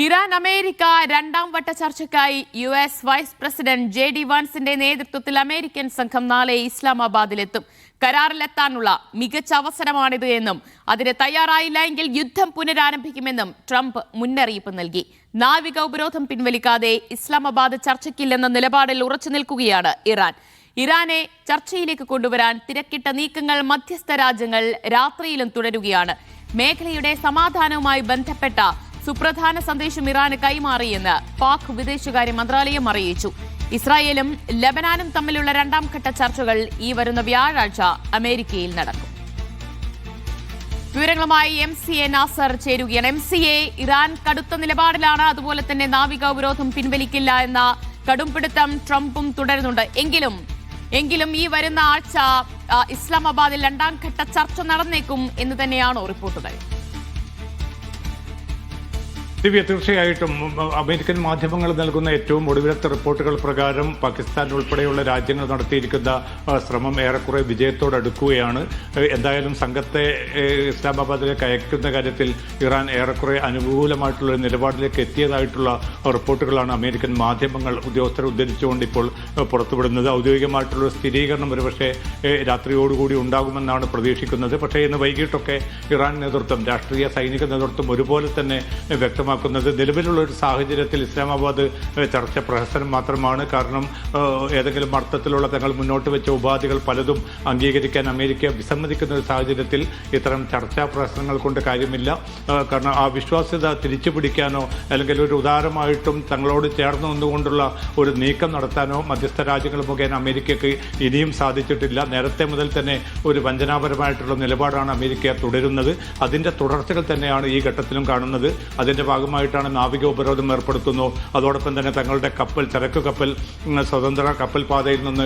Iran America രണ്ടാം വട്ട ചർച്ചയ്ക്കായി US വൈസ് പ്രസിഡന്റ് JD വാൻസിന്റെ നേതൃത്വത്തിൽ അമേരിക്കൻ സംഘം നാളെ ഇസ്ലാമാബാദിലെത്തും. കരാറിലെത്താനുള്ള മികച്ച അവസരമാണിത് എന്നും അതിന് തയ്യാറായില്ല എങ്കിൽ യുദ്ധം പുനരാരംഭിക്കുമെന്നും ട്രംപ് മുന്നറിയിപ്പ് നൽകി. നാവിക ഉപരോധം പിൻവലിക്കാതെ ഇസ്ലാമാബാദ് ചർച്ചയ്ക്കില്ലെന്ന നിലപാടിൽ ഉറച്ചു നിൽക്കുകയാണ് ഇറാൻ. ഇറാനെ ചർച്ചയിലേക്ക് കൊണ്ടുവരാൻ തിരക്കിട്ട നീക്കങ്ങൾ മധ്യസ്ഥ രാജ്യങ്ങൾ രാത്രിയിലും തുടരുകയാണ്. മേഖലയുടെ സമാധാനവുമായി ബന്ധപ്പെട്ട സുപ്രധാന സന്ദേശം ഇറാന് കൈമാറിയെന്ന് പാക് വിദേശകാര്യ മന്ത്രാലയം അറിയിച്ചു. ഇസ്രായേലും ലബനാനും തമ്മിലുള്ള രണ്ടാം ഘട്ട ചർച്ചകൾ ഈ വരുന്ന വ്യാഴാഴ്ച അമേരിക്കയിൽ നടക്കും. വിവരങ്ങളുമായി MCA നാസർ ചേരുകയാണ്. MCA, ഇറാൻ കടുത്ത നിലപാടിലാണ്. അതുപോലെ തന്നെ നാവിക ഉപരോധം പിൻവലിക്കില്ല എന്ന കടുംപിടുത്തം ട്രംപും തുടരുന്നുണ്ട്. എങ്കിലും ഈ വരുന്ന ആഴ്ച ഇസ്ലാമാബാദിൽ രണ്ടാം ഘട്ട ചർച്ച നടന്നേക്കും എന്ന് തന്നെയാണോ റിപ്പോർട്ടുകൾ? തീർച്ചയായിട്ടും അമേരിക്കൻ മാധ്യമങ്ങൾ നൽകുന്ന ഏറ്റവും ഒടുവിലത്തെ റിപ്പോർട്ടുകൾ പ്രകാരം പാകിസ്ഥാൻ ഉൾപ്പെടെയുള്ള രാജ്യങ്ങൾ നടത്തിയിരിക്കുന്ന ശ്രമം ഏറെക്കുറെ വിജയത്തോടടുക്കുകയാണ്. എന്തായാലും സംഘത്തെ ഇസ്ലാമാബാദിലേക്ക് അയക്കുന്ന കാര്യത്തിൽ ഇറാൻ ഏറെക്കുറെ അനുകൂലമായിട്ടുള്ള ഒരു നിലപാടിലേക്ക് എത്തിയതായിട്ടുള്ള റിപ്പോർട്ടുകളാണ് അമേരിക്കൻ മാധ്യമങ്ങൾ ഉദ്യോഗസ്ഥരെ ഉദ്ധരിച്ചുകൊണ്ട് ഇപ്പോൾ പുറത്തുവിടുന്നത്. ഔദ്യോഗികമായിട്ടുള്ള സ്ഥിരീകരണം ഒരുപക്ഷെ രാത്രിയോടുകൂടി ഉണ്ടാകുമെന്നാണ് പ്രതീക്ഷിക്കുന്നത്. പക്ഷേ ഇന്ന് വൈകിട്ടൊക്കെ ഇറാൻ നേതൃത്വം, രാഷ്ട്രീയ സൈനിക നേതൃത്വം ഒരുപോലെ തന്നെ വ്യക്തമാക്കുന്നത് നിലവിലുള്ള ഒരു സാഹചര്യത്തിൽ ഇസ്ലാമാബാദ് ചർച്ച പ്രഹസനം മാത്രമാണ്. കാരണം ഏതെങ്കിലും അർത്ഥത്തിലുള്ള തങ്ങൾ മുന്നോട്ട് വെച്ച ഉപാധികൾ പലതും അംഗീകരിക്കാൻ അമേരിക്ക വിസമ്മതിക്കുന്ന ഒരു സാഹചര്യത്തിൽ ഇത്തരം ചർച്ചാ പ്രഹസനങ്ങൾ കൊണ്ട് കാര്യമില്ല. കാരണം ആ വിശ്വാസ്യത തിരിച്ചു പിടിക്കാനോ അല്ലെങ്കിൽ ഒരു ഉദാരമായിട്ടും തങ്ങളോട് ചേർന്ന് നിന്നുകൊണ്ടുള്ള ഒരു നീക്കം നടത്താനോ മധ്യസ്ഥ രാജ്യങ്ങൾ മുഖേന അമേരിക്കയ്ക്ക് ഇനിയും സാധിച്ചിട്ടില്ല. നേരത്തെ മുതൽ തന്നെ ഒരു വഞ്ചനാപരമായിട്ടുള്ള നിലപാടാണ് അമേരിക്ക തുടരുന്നത്. അതിൻ്റെ തുടർച്ചകൾ തന്നെയാണ് ഈ ഘട്ടത്തിലും കാണുന്നത്. അതിൻ്റെ ഭാഗമായിട്ടാണ് നാവിക ഉപരോധം ഏർപ്പെടുത്തുന്നു. അതോടൊപ്പം തന്നെ തങ്ങളുടെ കപ്പൽ, ചരക്ക് കപ്പൽ, സ്വതന്ത്ര കപ്പൽ പാതയിൽ നിന്ന്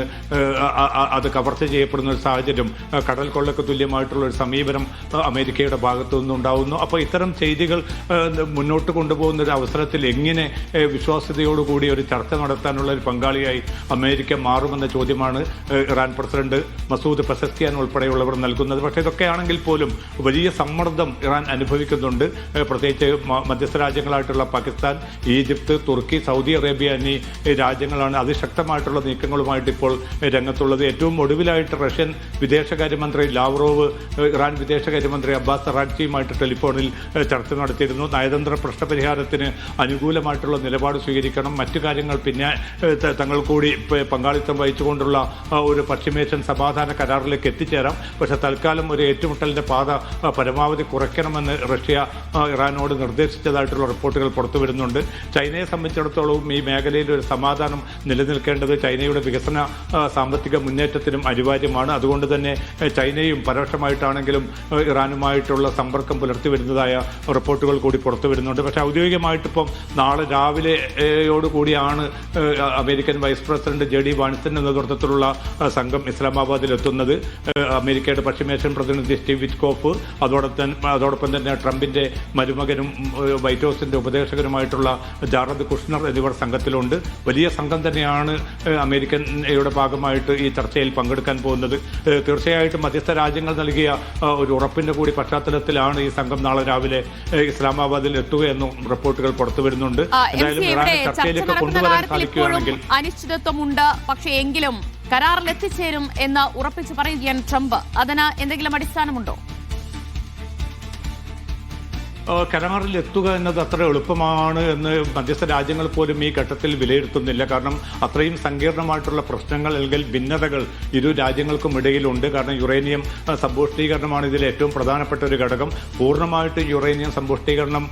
അത് കവർച്ച ചെയ്യപ്പെടുന്ന ഒരു സാഹചര്യം, കടൽ കൊള്ളക്ക് തുല്യമായിട്ടുള്ള ഒരു സമീപനം അമേരിക്കയുടെ ഭാഗത്തു നിന്നുണ്ടാവുന്നു. അപ്പോൾ ഇത്തരം ചെയ്തികൾ മുന്നോട്ട് കൊണ്ടുപോകുന്ന ഒരു അവസരത്തിൽ എങ്ങനെ വിശ്വാസ്യതയോടുകൂടി ഒരു ചർച്ച നടത്താനുള്ള ഒരു പങ്കാളിയായി അമേരിക്ക മാറുമെന്ന ചോദ്യമാണ് ഇറാൻ പ്രസിഡന്റ് മസൂദ് പെസസ്കിയാൻ ഉൾപ്പെടെയുള്ളവർ നൽകുന്നത്. പക്ഷേ ഇതൊക്കെയാണെങ്കിൽ പോലും വലിയ സമ്മർദ്ദം ഇറാൻ അനുഭവിക്കുന്നുണ്ട്. പ്രത്യേകിച്ച് മധ്യസ്ഥ രാജ്യങ്ങളായിട്ടുള്ള പാകിസ്ഥാൻ, ഈജിപ്ത്, തുർക്കി, സൗദി അറേബ്യ എന്നീ രാജ്യങ്ങളാണ് അതിശക്തമായിട്ടുള്ള നീക്കങ്ങളുമായിട്ട് ഇപ്പോൾ രംഗത്തുള്ളത്. ഏറ്റവും ഒടുവിലായിട്ട് റഷ്യൻ വിദേശകാര്യമന്ത്രി ലാവ്റോവ് ഇറാൻ വിദേശകാര്യമന്ത്രി അബ്ബാസ് അറാഗ്ചിയുമായിട്ട് ടെലിഫോണിൽ ചർച്ച നടത്തിയിരുന്നു. നയതന്ത്ര പ്രശ്നപരിഹാരത്തിന് അനുകൂലമായിട്ടുള്ള നിലപാട് സ്വീകരിക്കണം, മറ്റു കാര്യങ്ങൾ പിന്നെ തങ്ങൾ കൂടി പങ്കാളിത്തം വഹിച്ചുകൊണ്ടുള്ള ഒരു പശ്ചിമേഷ്യൻ സമാധാന കരാറിലേക്ക് എത്തിച്ചേരാം. പക്ഷേ തൽക്കാലം ഒരു ഏറ്റുമുട്ടലിൻ്റെ പാത പരമാവധി കുറയ്ക്കണമെന്ന് റഷ്യ ഇറാനോട് നിർദ്ദേശിച്ചതായിട്ടുള്ള റിപ്പോർട്ടുകൾ പുറത്തു വരുന്നുണ്ട്. ചൈനയെ സംബന്ധിച്ചിടത്തോളം ഈ മേഖലയിൽ ഒരു സമാധാനം നിലനിൽക്കേണ്ടത് ചൈനയുടെ വികസന സാമ്പത്തിക മുന്നേറ്റത്തിനും അനിവാര്യമാണ്. അതുകൊണ്ട് തന്നെ ചൈനയും പരോക്ഷമായിട്ടാണെങ്കിലും ഇറാനുമായിട്ടുള്ള സമ്പർക്കം പുലർത്തി വരുന്നതായ റിപ്പോർട്ടുകൾ കൂടി പുറത്തു വരുന്നുണ്ട്. പക്ഷേ ഔദ്യോഗികമായിട്ടിപ്പം നാളെ രാവിലെയോടുകൂടിയാണ് അമേരിക്കൻ വൈസ് പ്രസിഡന്റ് JD വാൻസിന്റെ നേതൃത്വത്തിലുള്ള സംഘം ഇസ്ലാമാബാദിൽ എത്തുന്നത്. അമേരിക്കയുടെ പശ്ചിമേഷ്യൻ പ്രതിനിധി സ്റ്റീവ് വിറ്റ്കോഫ്, അതോടൊപ്പം തന്നെ ട്രംപിന്റെ മരുമകനും വൈറ്റ് ഹൗസിന്റെ ഉപദേശകനുമായിട്ടുള്ള ജാറദ് കുഷ്ണർ എന്നിവർ സംഘത്തിലുണ്ട്. വലിയ സംഘം തന്നെയാണ് അമേരിക്കയുടെ ഭാഗമായിട്ട് ഈ ചർച്ചയിൽ പങ്കെടുക്കാൻ പോകുന്നത്. തീർച്ചയായിട്ടും മധ്യസ്ഥ രാജ്യങ്ങൾ നൽകിയ ഒരു ഉറപ്പിന്റെ കൂടി പശ്ചാത്തലത്തിലാണ് ഈ സംഘം നാളെ രാവിലെ ഇസ്ലാമാബാദിൽ എത്തുകയെന്നും റിപ്പോർട്ടുകൾ പുറത്തു വരുന്നുണ്ട്. എന്തായാലും ഇറാനെ ചർച്ചയിലേക്ക് കൊണ്ടുവരാൻ സാധിക്കുകയാണെങ്കിൽ അനിശ്ചിതത്വമുണ്ട്. പക്ഷേ എങ്കിലും കരാറിൽ എത്തിച്ചേരും എന്ന് ഉറപ്പിച്ച് പറയുകയാണ് ട്രംപ്. അതിന് എന്തെങ്കിലും അടിസ്ഥാനമുണ്ടോ? കരാറിൽ എത്തുക എന്നത് അത്ര എളുപ്പമാണ് എന്ന് മധ്യസ്ഥ രാജ്യങ്ങൾ പോലും ഈ ഘട്ടത്തിൽ വിലയിരുത്തുന്നില്ല. കാരണം അത്രയും സങ്കീർണമായിട്ടുള്ള പ്രശ്നങ്ങൾ അല്ലെങ്കിൽ ഭിന്നതകൾ ഇരു രാജ്യങ്ങൾക്കും ഇടയിലുണ്ട്. കാരണം യുറേനിയം സമ്പുഷ്ടീകരണമാണ് ഇതിൽ ഏറ്റവും പ്രധാനപ്പെട്ട ഒരു ഘടകം. പൂർണ്ണമായിട്ട് യുറേനിയം സമ്പുഷ്ടീകരണം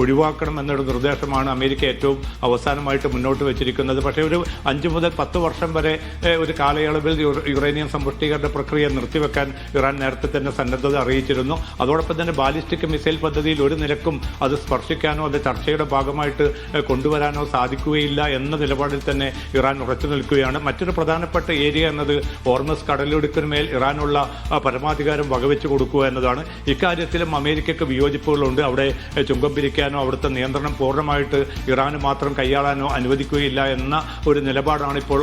ഒഴിവാക്കണം എന്നൊരു നിർദ്ദേശമാണ് അമേരിക്ക ഏറ്റവും അവസാനമായിട്ട് മുന്നോട്ട് വെച്ചിരിക്കുന്നത്. പക്ഷേ ഒരു 5 മുതൽ 10 വർഷം വരെ ഒരു കാലയളവിൽ യുറേനിയം സമ്പുഷ്ടീകരണ പ്രക്രിയ നിർത്തിവെക്കാൻ ഇറാൻ നേരത്തെ തന്നെ സന്നദ്ധത അറിയിച്ചിരുന്നു. അതോടൊപ്പം തന്നെ ബാലിസ്റ്റിക് മിസൈൽ പദ്ധതിയിൽ ഒരു നിലക്കും അത് സ്പർശിക്കാനോ അത് ചർച്ചയുടെ ഭാഗമായിട്ട് കൊണ്ടുവരാനോ സാധിക്കുകയില്ല എന്ന നിലപാടിൽ തന്നെ ഇറാൻ ഉറച്ചു നിൽക്കുകയാണ്. മറ്റൊരു പ്രധാനപ്പെട്ട ഏരിയ എന്നത് ഹോർമസ് കടലിടുക്കിന്മേൽ ഇറാനുള്ള പരമാധികാരം വകവെച്ചു കൊടുക്കുക എന്നതാണ്. ഇക്കാര്യത്തിലും അമേരിക്കയ്ക്ക് വിയോജിപ്പുകളുണ്ട്. അവിടെ ചുങ്കം പിരിക്കാനോ അവിടുത്തെ നിയന്ത്രണം പൂർണ്ണമായിട്ട് ഇറാന് മാത്രം കൈയാളാനോ അനുവദിക്കുകയില്ല എന്ന ഒരു നിലപാടാണ് ഇപ്പോൾ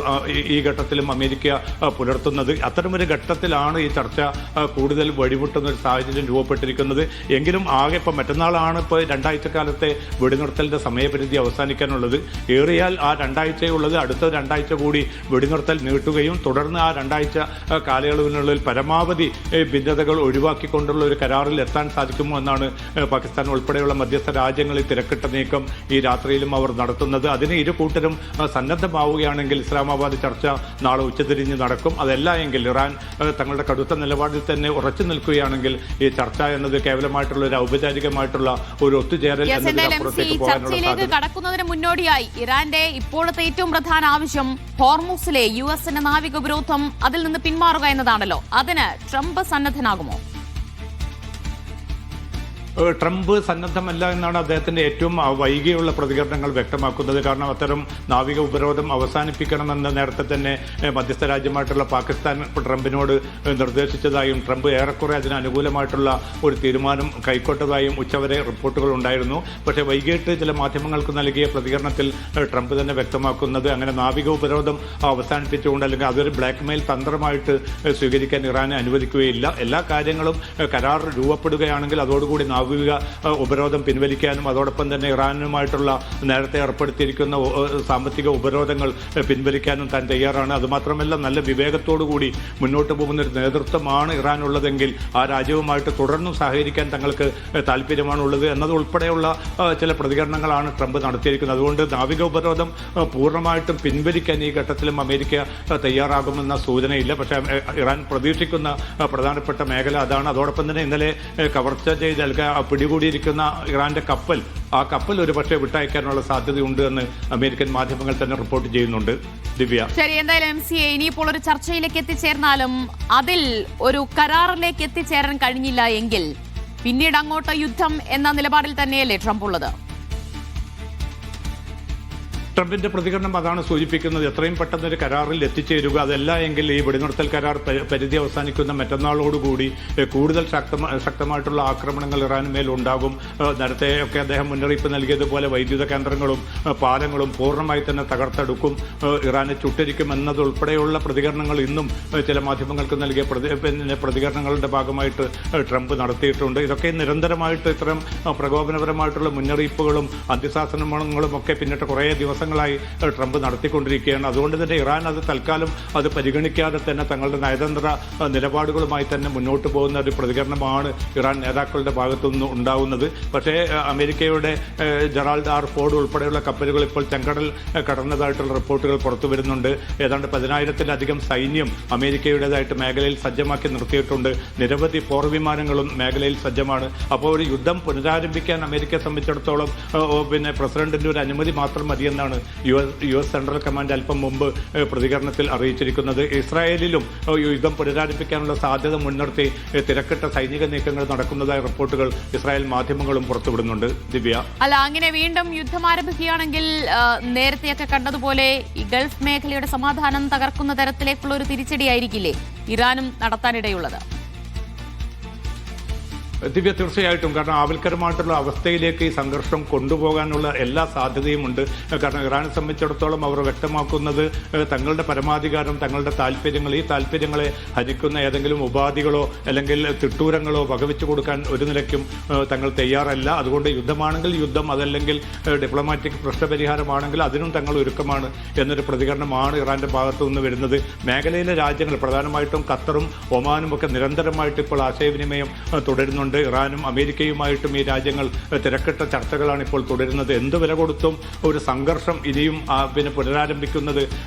ഈ ഘട്ടത്തിലും അമേരിക്ക പുലർത്തുന്നത്. അത്തരമൊരു ഘട്ടത്തിലാണ് ഈ ചർച്ച കൂടുതൽ വഴിമുട്ടുന്ന ഒരു സാഹചര്യം രൂപപ്പെട്ടിരിക്കുന്നത്. എങ്കിലും ആകെ ഇപ്പം മറ്റന്നാൾ മറ്റന്നാളാണ് ഇപ്പോൾ 2 ആഴ്ചക്കാലത്തെ വെടിനിർത്തലിന്റെ സമയപരിധി അവസാനിക്കാനുള്ളത്. ഏറിയാൽ ആ 2 ആഴ്ചയുള്ളത് അടുത്ത 2 ആഴ്ച കൂടി വെടിനിർത്തൽ നീട്ടുകയും തുടർന്ന് ആ 2 ആഴ്ച കാലയളവിനുള്ളിൽ പരമാവധി ഭിന്നതകൾ ഒഴിവാക്കിക്കൊണ്ടുള്ള ഒരു കരാറിൽ എത്താൻ സാധിക്കുമോ എന്നാണ് പാകിസ്ഥാൻ ഉൾപ്പെടെയുള്ള മധ്യസ്ഥ രാജ്യങ്ങളിൽ തിരക്കിട്ട നീക്കം ഈ രാത്രിയിലും അവർ നടത്തുന്നത്. അതിന് ഇരു കൂട്ടരും സന്നദ്ധമാവുകയാണെങ്കിൽ ഇസ്ലാമാബാദ് ചർച്ച നാളെ ഉച്ചതിരിഞ്ഞ് നടക്കും. അതല്ല എങ്കിൽ ഇറാൻ തങ്ങളുടെ കടുത്ത നിലപാടിൽ തന്നെ ഉറച്ചു നിൽക്കുകയാണെങ്കിൽ ഈ ചർച്ച എന്നത് കേവലമായിട്ടുള്ള ഒരു ഔപചാരികമായിട്ടുള്ള ഒരു ഒത്തുചേരൽ എന്നതിനപ്പുറത്തേക്ക് ചർച്ചയിലേക്ക് കടക്കുന്നതിന് മുന്നോടിയായി ഇറാന്റെ ഇപ്പോഴത്തെ ഏറ്റവും പ്രധാന ആവശ്യം ഹോർമൂസിലെ യുഎസിന്റെ നാവിക ഉപരോധം അതിൽ നിന്ന് പിന്മാറുക എന്നതാണല്ലോ. അതിന് ട്രംപ് സന്നദ്ധനാകുമോ? ട്രംപ് സന്നദ്ധമല്ല എന്നാണ് അദ്ദേഹത്തിന്റെ ഏറ്റവും വൈകിയുള്ള പ്രതികരണങ്ങൾ വ്യക്തമാക്കുന്നത്. കാരണം അത്തരം നാവിക ഉപരോധം അവസാനിപ്പിക്കണമെന്ന് നേരത്തെ തന്നെ മധ്യസ്ഥ രാജ്യമായിട്ടുള്ള പാകിസ്ഥാൻ ട്രംപിനോട് നിർദ്ദേശിച്ചതായും ട്രംപ് ഏറെക്കുറെ അതിന് അനുകൂലമായിട്ടുള്ള ഒരു തീരുമാനം കൈക്കൊണ്ടതായും ഉച്ചവരെ റിപ്പോർട്ടുകൾ ഉണ്ടായിരുന്നു. പക്ഷേ വൈകിട്ട് ചില മാധ്യമങ്ങൾക്ക് നൽകിയ പ്രതികരണത്തിൽ ട്രംപ് തന്നെ വ്യക്തമാക്കുന്നത് അങ്ങനെ നാവിക ഉപരോധം അവസാനിപ്പിച്ചുകൊണ്ട് അല്ലെങ്കിൽ അതൊരു ബ്ലാക്ക് മെയിൽ തന്ത്രമായിട്ട് സ്വീകരിക്കാൻ ഇറാനെ അനുവദിക്കുകയില്ല. എല്ലാ കാര്യങ്ങളും കരാർ രൂപപ്പെടുകയാണെങ്കിൽ അതോടുകൂടി നാവിക ഉപരോധം പിൻവലിക്കാനും അതോടൊപ്പം തന്നെ ഇറാനുമായിട്ടുള്ള നേരത്തെ ഏർപ്പെടുത്തിയിരിക്കുന്ന സാമ്പത്തിക ഉപരോധങ്ങൾ പിൻവലിക്കാനും താൻ തയ്യാറാണ്. അതുമാത്രമല്ല നല്ല വിവേകത്തോടുകൂടി മുന്നോട്ട് പോകുന്ന ഒരു നേതൃത്വമാണ് ഇറാനുള്ളതെങ്കിൽ ആ രാജ്യവുമായിട്ട് തുടർന്നും സഹകരിക്കാൻ തങ്ങൾക്ക് താല്പര്യമാണുള്ളത് എന്നതുൾപ്പെടെയുള്ള ചില പ്രതികരണങ്ങളാണ് ട്രംപ് നടത്തിയിരിക്കുന്നത്. അതുകൊണ്ട് നാവിക ഉപരോധം പൂർണ്ണമായിട്ടും പിൻവലിക്കാൻ ഈ ഘട്ടത്തിലും അമേരിക്ക തയ്യാറാകുമെന്ന സൂചനയില്ല. പക്ഷേ ഇറാൻ പ്രതീക്ഷിക്കുന്ന പ്രധാനപ്പെട്ട മേഖല അതാണ്. അതോടൊപ്പം തന്നെ ഇന്നലെ കവർച്ച ചെയ്ത് പിടികൂടിയിരിക്കുന്ന ഇറാന്റെ കപ്പൽ ആ കപ്പൽ ഒരു പക്ഷേ വിട്ടയക്കാനുള്ള സാധ്യതയുണ്ട് എന്ന് അമേരിക്കൻ മാധ്യമങ്ങൾ തന്നെ റിപ്പോർട്ട് ചെയ്യുന്നുണ്ട്. ദിവ്യ, ശരി, എന്തായാലും MCA ഇനിയിപ്പോൾ ഒരു ചർച്ചയിലേക്ക് എത്തിച്ചേർന്നാലും അതിൽ ഒരു കരാറിലേക്ക് എത്തിച്ചേരാൻ കഴിഞ്ഞില്ല എങ്കിൽ പിന്നീട് അങ്ങോട്ട് യുദ്ധം എന്ന നിലപാടിൽ തന്നെയല്ലേ ട്രംപ് ഉള്ളത്? ട്രംപിന്റെ പ്രതികരണം അതാണ് സൂചിപ്പിക്കുന്നത്. എത്രയും പെട്ടെന്ന് ഒരു കരാറിൽ എത്തിച്ചേരുക. അതല്ല എങ്കിൽ ഈ വെടിനിർത്തൽ കരാർ പരിധി അവസാനിക്കുന്ന മറ്റന്നാളോടുകൂടി കൂടുതൽ ശക്തമായിട്ടുള്ള ആക്രമണങ്ങൾ ഇറാന് മേൽ ഉണ്ടാകും. നേരത്തെയൊക്കെ അദ്ദേഹം മുന്നറിയിപ്പ് നൽകിയതുപോലെ വൈദ്യുത കേന്ദ്രങ്ങളും പാലങ്ങളും പൂർണ്ണമായി തന്നെ തകർത്തെടുക്കും, ഇറാനെ ചുട്ടരിക്കും എന്നതുൾപ്പെടെയുള്ള പ്രതികരണങ്ങൾ ഇന്നും ചില മാധ്യമങ്ങൾക്ക് നൽകിയ പ്രതികരണങ്ങളുടെ ഭാഗമായിട്ട് ട്രംപ് നടത്തിയിട്ടുണ്ട്. ഇതൊക്കെ നിരന്തരമായിട്ട് ഇത്തരം പ്രകോപനപരമായിട്ടുള്ള മുന്നറിയിപ്പുകളും അന്ത്യശാസനങ്ങളും ഒക്കെ പിന്നിട്ട് കുറേ ദിവസങ്ങളായി ട്രംപ് നടത്തിക്കൊണ്ടിരിക്കുകയാണ്. അതുകൊണ്ട് തന്നെ ഇറാൻ അത് തൽക്കാലം അത് പരിഗണിക്കാതെ തന്നെ തങ്ങളുടെ നയതന്ത്ര നിലപാടുകളുമായി തന്നെ മുന്നോട്ട് പോകുന്ന ഒരു പ്രതികരണമാണ് ഇറാൻ നേതാക്കളുടെ ഭാഗത്തുനിന്ന് ഉണ്ടാവുന്നത്. പക്ഷേ അമേരിക്കയുടെ ജെറാൾഡ് ആർ ഫോർഡ് ഉൾപ്പെടെയുള്ള കപ്പലുകൾ ഇപ്പോൾ ചെങ്കടൽ കടന്നതായിട്ടുള്ള റിപ്പോർട്ടുകൾ പുറത്തു വരുന്നുണ്ട്. ഏതാണ്ട് 10,000-ലധികം സൈന്യം അമേരിക്കയുടേതായിട്ട് മേഖലയിൽ സജ്ജമാക്കി നിർത്തിയിട്ടുണ്ട്. നിരവധി പോർവിമാനങ്ങളും മേഖലയിൽ സജ്ജമാണ്. അപ്പോൾ ഒരു യുദ്ധം പുനരാരംഭിക്കാൻ അമേരിക്കയെ സംബന്ധിച്ചിടത്തോളം പ്രസിഡന്റിന്റെ ഒരു അനുമതി മാത്രം മതിയെന്നാണ് യു.എസ്. സെൻട്രൽ കമാൻഡ് അല്പം മുമ്പ് പ്രതികരണത്തിൽ അറിയിച്ചിരിക്കുന്നത്. ഇസ്രായേലിലും യുദ്ധം പുനരാരംഭിക്കാനുള്ള സാധ്യത മുൻനിർത്തി തിരക്കിട്ട സൈനിക നീക്കങ്ങൾ നടക്കുന്നതായ റിപ്പോർട്ടുകൾ ഇസ്രായേൽ മാധ്യമങ്ങളും പുറത്തുവിടുന്നുണ്ട്. ദിവ്യ, അല്ല, അങ്ങനെ വീണ്ടും യുദ്ധം ആരംഭിക്കുകയാണെങ്കിൽ നേരത്തെയൊക്കെ കണ്ടതുപോലെ ഈ ഗൾഫ് മേഖലയുടെ സമാധാനം തകർക്കുന്ന തരത്തിലേക്കുള്ള ഒരു തിരിച്ചടിയായിരിക്കില്ലേ ഇറാനും നടത്താനിടയുള്ളത്? ദിവ്യ, തീർച്ചയായിട്ടും. കാരണം ആവൽക്കരമായിട്ടുള്ള അവസ്ഥയിലേക്ക് ഈ സംഘർഷം കൊണ്ടുപോകാനുള്ള എല്ലാ സാധ്യതയുമുണ്ട്. കാരണം ഇറാനെ സംബന്ധിച്ചിടത്തോളം അവർ വ്യക്തമാക്കുന്നത് തങ്ങളുടെ പരമാധികാരം, തങ്ങളുടെ താല്പര്യങ്ങൾ, ഈ താല്പര്യങ്ങളെ ഹനിക്കുന്ന ഏതെങ്കിലും ഉപാധികളോ അല്ലെങ്കിൽ തിട്ടൂരങ്ങളോ വകവെച്ചു കൊടുക്കാൻ ഒരു നിലയ്ക്കും തങ്ങൾ തയ്യാറല്ല. അതുകൊണ്ട് യുദ്ധമാണെങ്കിൽ യുദ്ധം, അതല്ലെങ്കിൽ ഡിപ്ലോമാറ്റിക് പ്രശ്നപരിഹാരമാണെങ്കിൽ അതിനും തങ്ങൾ ഒരുക്കമാണ് എന്നൊരു പ്രതികരണമാണ് ഇറാന്റെ ഭാഗത്തു നിന്ന് വരുന്നത്. മേഖലയിലെ രാജ്യങ്ങൾ പ്രധാനമായിട്ടും ഖത്തറും ഒമാനും ഒക്കെ നിരന്തരമായിട്ട് ഇപ്പോൾ ആശയവിനിമയം തുടരുന്നുണ്ട്. ഇറാനും അമേരിക്കയുമായിട്ടും ഈ രാജ്യങ്ങൾ തിരക്കിട്ട ചർച്ചകളാണ് ഇപ്പോൾ തുടരുന്നത്. എന്ത് വില കൊടുത്തും ഒരു സംഘർഷം ഇനിയും പുനരാരംഭിക്കുന്നത്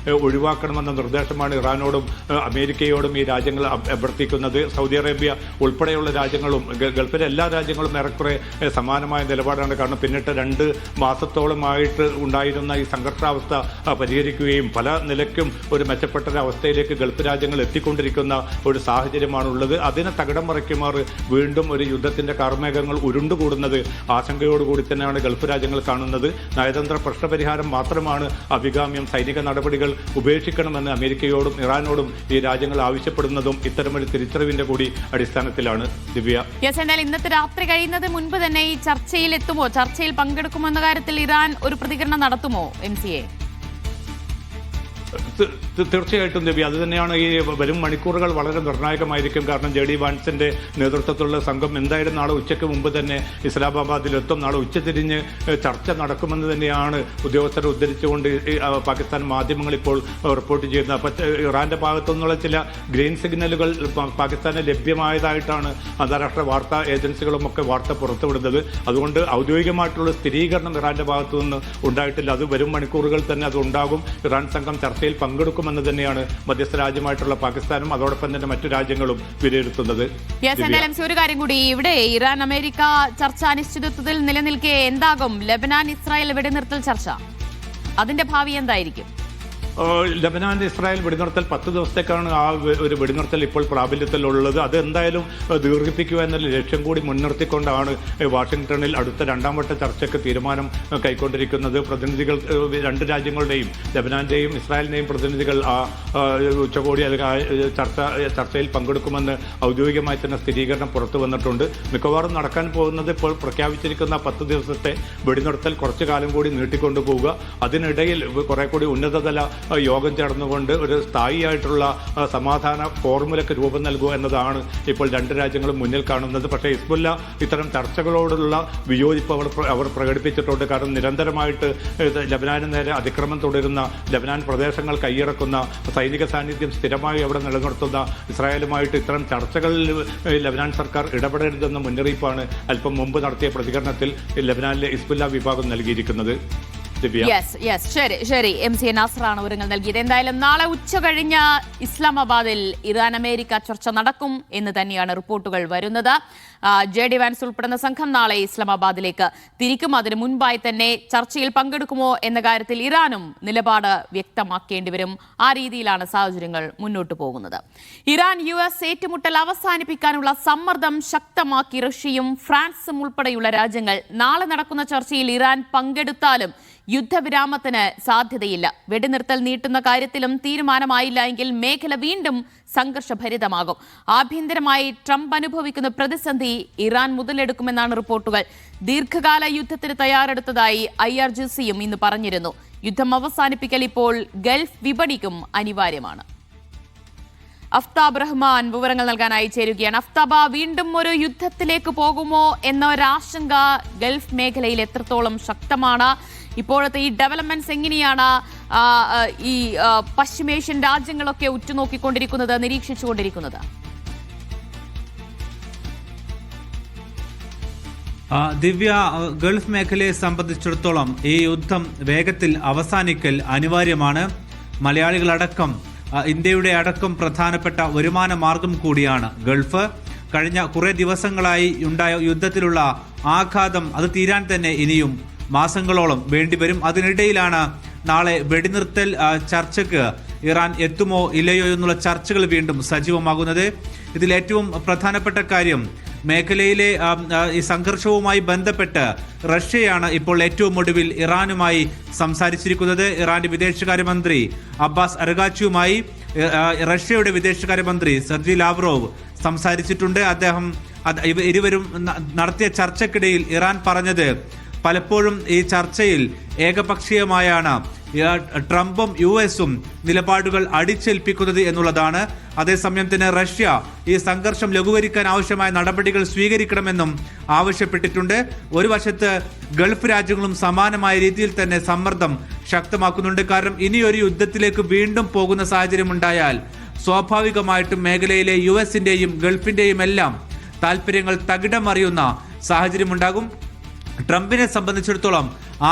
ഒഴിവാക്കണമെന്ന നിർദ്ദേശമാണ് ഇറാനോടും അമേരിക്കയോടും ഈ രാജ്യങ്ങൾ അഭ്യർത്ഥിക്കുന്നത്. സൗദി അറേബ്യ ഉൾപ്പെടെയുള്ള രാജ്യങ്ങളും ഗൾഫിലെ എല്ലാ രാജ്യങ്ങളും ഏറെക്കുറെ സമാനമായ നിലപാടാണ്. കാരണം പിന്നിട്ട് 2 മാസത്തോളമായിട്ട് ഉണ്ടായിരുന്ന ഈ സംഘർഷാവസ്ഥ പരിഹരിക്കുകയും പല നിലയ്ക്കും ഒരു മെച്ചപ്പെട്ട അവസ്ഥയിലേക്ക് ഗൾഫ് രാജ്യങ്ങൾ എത്തിക്കൊണ്ടിരിക്കുന്ന ഒരു സാഹചര്യമാണുള്ളത്. അതിനെ തകിടം മറിക്കുമാർ വീണ്ടും ഒരു യുദ്ധത്തിന്റെ കാർമേഘങ്ങൾ ഉരുണ്ടുകൂടുന്നത് ആശങ്കയോടുകൂടി തന്നെയാണ് ഗൾഫ് രാജ്യങ്ങൾ കാണുന്നത്. നയതന്ത്ര പ്രശ്നപരിഹാരം മാത്രമാണ് അഭികാമ്യം. സൈനിക നടപടികൾ ഉപേക്ഷിക്കണമെന്ന് അമേരിക്കയോടും ഇറാനോടും ഈ രാജ്യങ്ങൾ ആവശ്യപ്പെടുന്നതും ഇത്തരമൊരു തിരിച്ചറിവിന്റെ കൂടി അടിസ്ഥാനത്തിലാണ്. ദിവ്യ, എന്നാൽ ഇന്നത്തെ രാത്രി കഴിയുന്നത് മുൻപ് തന്നെ ഈ ചർച്ചയിൽ എത്തുമോ, ചർച്ചയിൽ പങ്കെടുക്കുമോ എന്ന കാര്യത്തിൽ ഇറാൻ ഒരു പ്രതികരണം നടത്തുമോ MCA? തീർച്ചയായിട്ടും ദേവി, അത് തന്നെയാണ്. ഈ വരും മണിക്കൂറുകൾ വളരെ നിർണായകമായിരിക്കും. കാരണം JD വാൻസിന്റെ നേതൃത്വത്തിലുള്ള സംഘം എന്തായാലും നാളെ ഉച്ചയ്ക്ക് മുമ്പ് തന്നെ ഇസ്ലാമാബാദിലെത്തും. നാളെ ഉച്ചതിരിഞ്ഞ് ചർച്ച നടക്കുമെന്ന് തന്നെയാണ് ഉദ്യോഗസ്ഥരെ ഉദ്ധരിച്ചുകൊണ്ട് പാകിസ്ഥാൻ മാധ്യമങ്ങൾ ഇപ്പോൾ റിപ്പോർട്ട് ചെയ്യുന്നത്. അപ്പം ഇറാന്റെ ഭാഗത്തു നിന്നുള്ള ചില ഗ്രീൻ സിഗ്നലുകൾ പാകിസ്ഥാന് ലഭ്യമായതായിട്ടാണ് അന്താരാഷ്ട്ര വാർത്താ ഏജൻസികളും ഒക്കെ വാർത്ത പുറത്തുവിടുന്നത്. അതുകൊണ്ട് ഔദ്യോഗികമായിട്ടുള്ള സ്ഥിരീകരണം ഇറാന്റെ ഭാഗത്തു നിന്ന് ഉണ്ടായിട്ടില്ല. അത് വരും മണിക്കൂറുകൾ തന്നെ അത് ഉണ്ടാകും. ഇറാൻ സംഘം ചർച്ചയിൽ പങ്കെടുക്കുമെന്ന് തന്നെയാണ് മധ്യസ്ഥ രാജ്യമായിട്ടുള്ള പാകിസ്ഥാനും അതോടൊപ്പം തന്നെ മറ്റു രാജ്യങ്ങളും വിലയിരുത്തുന്നത്. ഒരു കാര്യം കൂടി, ഇവിടെ ഇറാൻ അമേരിക്ക ചർച്ച അനിശ്ചിതത്വത്തിൽ നിലനിൽക്കെ എന്താകും ലബനാൻ ഇസ്രായേൽ വെടിനിർത്തൽ ചർച്ച? അതിന്റെ ഭാവി എന്തായിരിക്കും? ലബനാൻ ഇസ്രായേൽ വെടിനിർത്തൽ 10 ദിവസത്തേക്കാണ് ആ ഒരു വെടിനിർത്തൽ ഇപ്പോൾ പ്രാബല്യത്തിലുള്ളത്. അത് എന്തായാലും ദീർഘിപ്പിക്കുക എന്നുള്ള ലക്ഷ്യം കൂടി മുൻനിർത്തിക്കൊണ്ടാണ് വാഷിംഗ്ടണിൽ അടുത്ത 2ാം വട്ട ചർച്ചയ്ക്ക് തീരുമാനം കൈക്കൊണ്ടിരിക്കുന്നത്. പ്രതിനിധികൾ, 2 രാജ്യങ്ങളുടെയും ലബനാന്റെയും ഇസ്രായേലിന്റെയും പ്രതിനിധികൾ ആ ഉച്ചകോടി അല്ലെങ്കിൽ ചർച്ചയിൽ പങ്കെടുക്കുമെന്ന് ഔദ്യോഗികമായി തന്നെ സ്ഥിരീകരണം പുറത്തു വന്നിട്ടുണ്ട്. മിക്കവാറും നടക്കാൻ പോകുന്നത് ഇപ്പോൾ പ്രഖ്യാപിച്ചിരിക്കുന്ന 10 ദിവസത്തെ വെടിനിർത്തൽ കുറച്ചു കാലം കൂടി നീട്ടിക്കൊണ്ടു പോവുക. അതിനിടയിൽ കുറെ കൂടി ഉന്നതതല യോഗം ചേർന്നുകൊണ്ട് ഒരു സ്ഥായിയായിട്ടുള്ള സമാധാന ഫോർമുലയ്ക്ക് രൂപം നൽകുക എന്നതാണ് ഇപ്പോൾ 2 രാജ്യങ്ങളും മുന്നിൽ കാണുന്നത്. പക്ഷേ ഹിസ്ബുല്ല ഇത്തരം ചർച്ചകളോടുള്ള വിയോജിപ്പ് അവർ പ്രകടിപ്പിച്ചിട്ടുണ്ട്. കാരണം നിരന്തരമായിട്ട് ലബനാന് നേരെ അതിക്രമം തുടരുന്ന, ലബനാൻ പ്രദേശങ്ങൾ കൈയടക്കുന്ന, സൈനിക സാന്നിധ്യം സ്ഥിരമായി അവിടെ നിലനിർത്തുന്ന ഇസ്രായേലുമായിട്ട് ഇത്തരം ചർച്ചകളിൽ ലബനാൻ സർക്കാർ ഇടപെടരുതെന്ന മുന്നറിയിപ്പാണ് അല്പം മുമ്പ് നടത്തിയ പ്രതികരണത്തിൽ ലബനാനിലെ ഹിസ്ബുല്ല വിഭാഗം നൽകിയിരിക്കുന്നത്. ശരി, MC നാസറാണ് വിവരങ്ങൾ നൽകിയത്. എന്തായാലും നാളെ ഉച്ച കഴിഞ്ഞ് ഇസ്ലാമാബാദിൽ ഇറാൻ അമേരിക്ക ചർച്ച നടക്കും എന്ന് തന്നെയാണ് റിപ്പോർട്ടുകൾ വരുന്നത്. JD വാൻസ് ഉൾപ്പെടുന്ന സംഘം നാളെ ഇസ്ലാമാബാദിലേക്ക് തിരിക്കും. അതിനു മുൻപായി തന്നെ ചർച്ചയിൽ പങ്കെടുക്കുമോ എന്ന കാര്യത്തിൽ ഇറാനും നിലപാട് വ്യക്തമാക്കേണ്ടി വരും. ആ രീതിയിലാണ് സാഹചര്യങ്ങൾ മുന്നോട്ട് പോകുന്നത്. ഇറാൻ US ഏറ്റുമുട്ടൽ അവസാനിപ്പിക്കാനുള്ള സമ്മർദ്ദം ശക്തമാക്കി റഷ്യയും ഫ്രാൻസും ഉൾപ്പെടെയുള്ള രാജ്യങ്ങൾ. നാളെ നടക്കുന്ന ചർച്ചയിൽ ഇറാൻ പങ്കെടുത്താലും യുദ്ധവിരാമത്തിന് സാധ്യതയില്ല. വെടിനിർത്തൽ നീട്ടുന്ന കാര്യത്തിലും തീരുമാനമായില്ല എങ്കിൽ മേഖല വീണ്ടും സംഘർഷഭരിതമാകും. ആഭ്യന്തരമായി ട്രംപ് അനുഭവിക്കുന്ന പ്രതിസന്ധി ഇറാൻ മുതലെടുക്കുമെന്നാണ് റിപ്പോർട്ടുകൾ. ദീർഘകാല യുദ്ധത്തിന് തയ്യാറെടുത്തതായി IRGCയും ഇന്ന് പറഞ്ഞിരുന്നു. യുദ്ധം അവസാനിപ്പിക്കൽ ഇപ്പോൾ ഗൾഫ് വിപണിക്കും അനിവാര്യമാണ്. അഫ്താബ് റഹ്മാൻ വിവരങ്ങൾ നൽകാനായി ചേരുകയാണ്. അഫ്താബ, വീണ്ടും ഒരു യുദ്ധത്തിലേക്ക് പോകുമോ എന്ന ഒരാശങ്ക ഗൾഫ് മേഖലയിൽ എത്രത്തോളം ശക്തമാണ്? ഇപ്പോഴത്തെ ഈ ഡെവലപ്മെന്റ്സ് എങ്ങനെയാണ് ഈ പശ്ചിമേഷ്യൻ രാജ്യങ്ങളൊക്കെ ഉറ്റുനോക്കിക്കൊണ്ടിരിക്കുന്നത്, നിരീക്ഷിച്ചുകൊണ്ടിരിക്കുന്നത്? ദിവ്യ, ഗൾഫ് മേഖലയെ സംബന്ധിച്ചിടത്തോളം ഈ യുദ്ധം വേഗത്തിൽ അവസാനിക്കൽ അനിവാര്യമാണ്. മലയാളികളടക്കം, ഇന്ത്യയുടെ അടക്കം പ്രധാനപ്പെട്ട വരുമാന മാർഗം കൂടിയാണ് ഗൾഫ്. കഴിഞ്ഞ കുറേ ദിവസങ്ങളായി ഉണ്ടായ യുദ്ധത്തിലുള്ള ആഘാതം അത് തീരാൻ തന്നെ ഇനിയും മാസങ്ങളോളം വേണ്ടിവരും. അതിനിടയിലാണ് നാളെ വെടിനിർത്തൽ ചർച്ചയ്ക്ക് ഇറാൻ എത്തുമോ ഇല്ലയോ എന്നുള്ള ചർച്ചകൾ വീണ്ടും സജീവമാകുന്നത്. ഇതിൽ ഏറ്റവും പ്രധാനപ്പെട്ട കാര്യം, മേഖലയിലെ ഈ സംഘർഷവുമായി ബന്ധപ്പെട്ട് റഷ്യയാണ് ഇപ്പോൾ ഏറ്റവും ഒടുവിൽ ഇറാനുമായി സംസാരിച്ചിരിക്കുന്നത്. ഇറാന്റെ വിദേശകാര്യമന്ത്രി അബ്ബാസ് അരഗാച്ചിയുമായി റഷ്യയുടെ വിദേശകാര്യമന്ത്രി സെർജി ലാവ്റോവ് സംസാരിച്ചിട്ടുണ്ട്. അദ്ദേഹം ഇരുവരും നടത്തിയ ചർച്ചയ്ക്കിടയിൽ ഇറാൻ പറഞ്ഞത്, പലപ്പോഴും ഈ ചർച്ചയിൽ ഏകപക്ഷീയമായാണ് ട്രംപും US-ഉം നിലപാടുകൾ അടിച്ചേൽപ്പിക്കുന്നത് എന്നുള്ളതാണ്. അതേസമയം തന്നെ റഷ്യ ഈ സംഘർഷം ലഘൂകരിക്കാൻ ആവശ്യമായ നടപടികൾ സ്വീകരിക്കണമെന്നും ആവശ്യപ്പെട്ടിട്ടുണ്ട്. ഒരു വശത്ത് ഗൾഫ് രാജ്യങ്ങളും സമാനമായ രീതിയിൽ തന്നെ സമ്മർദ്ദം ശക്തമാക്കുന്നുണ്ട്. കാരണം ഇനിയൊരു യുദ്ധത്തിലേക്ക് വീണ്ടും പോകുന്ന സാഹചര്യം ഉണ്ടായാൽ സ്വാഭാവികമായിട്ടും മേഖലയിലെ US-ന്റെയും ഗൾഫിന്റെയും എല്ലാം താല്പര്യങ്ങൾ തകിടം മറിയുന്ന സാഹചര്യമുണ്ടാകും. ട്രംപിനെ സംബന്ധിച്ചിടത്തോളം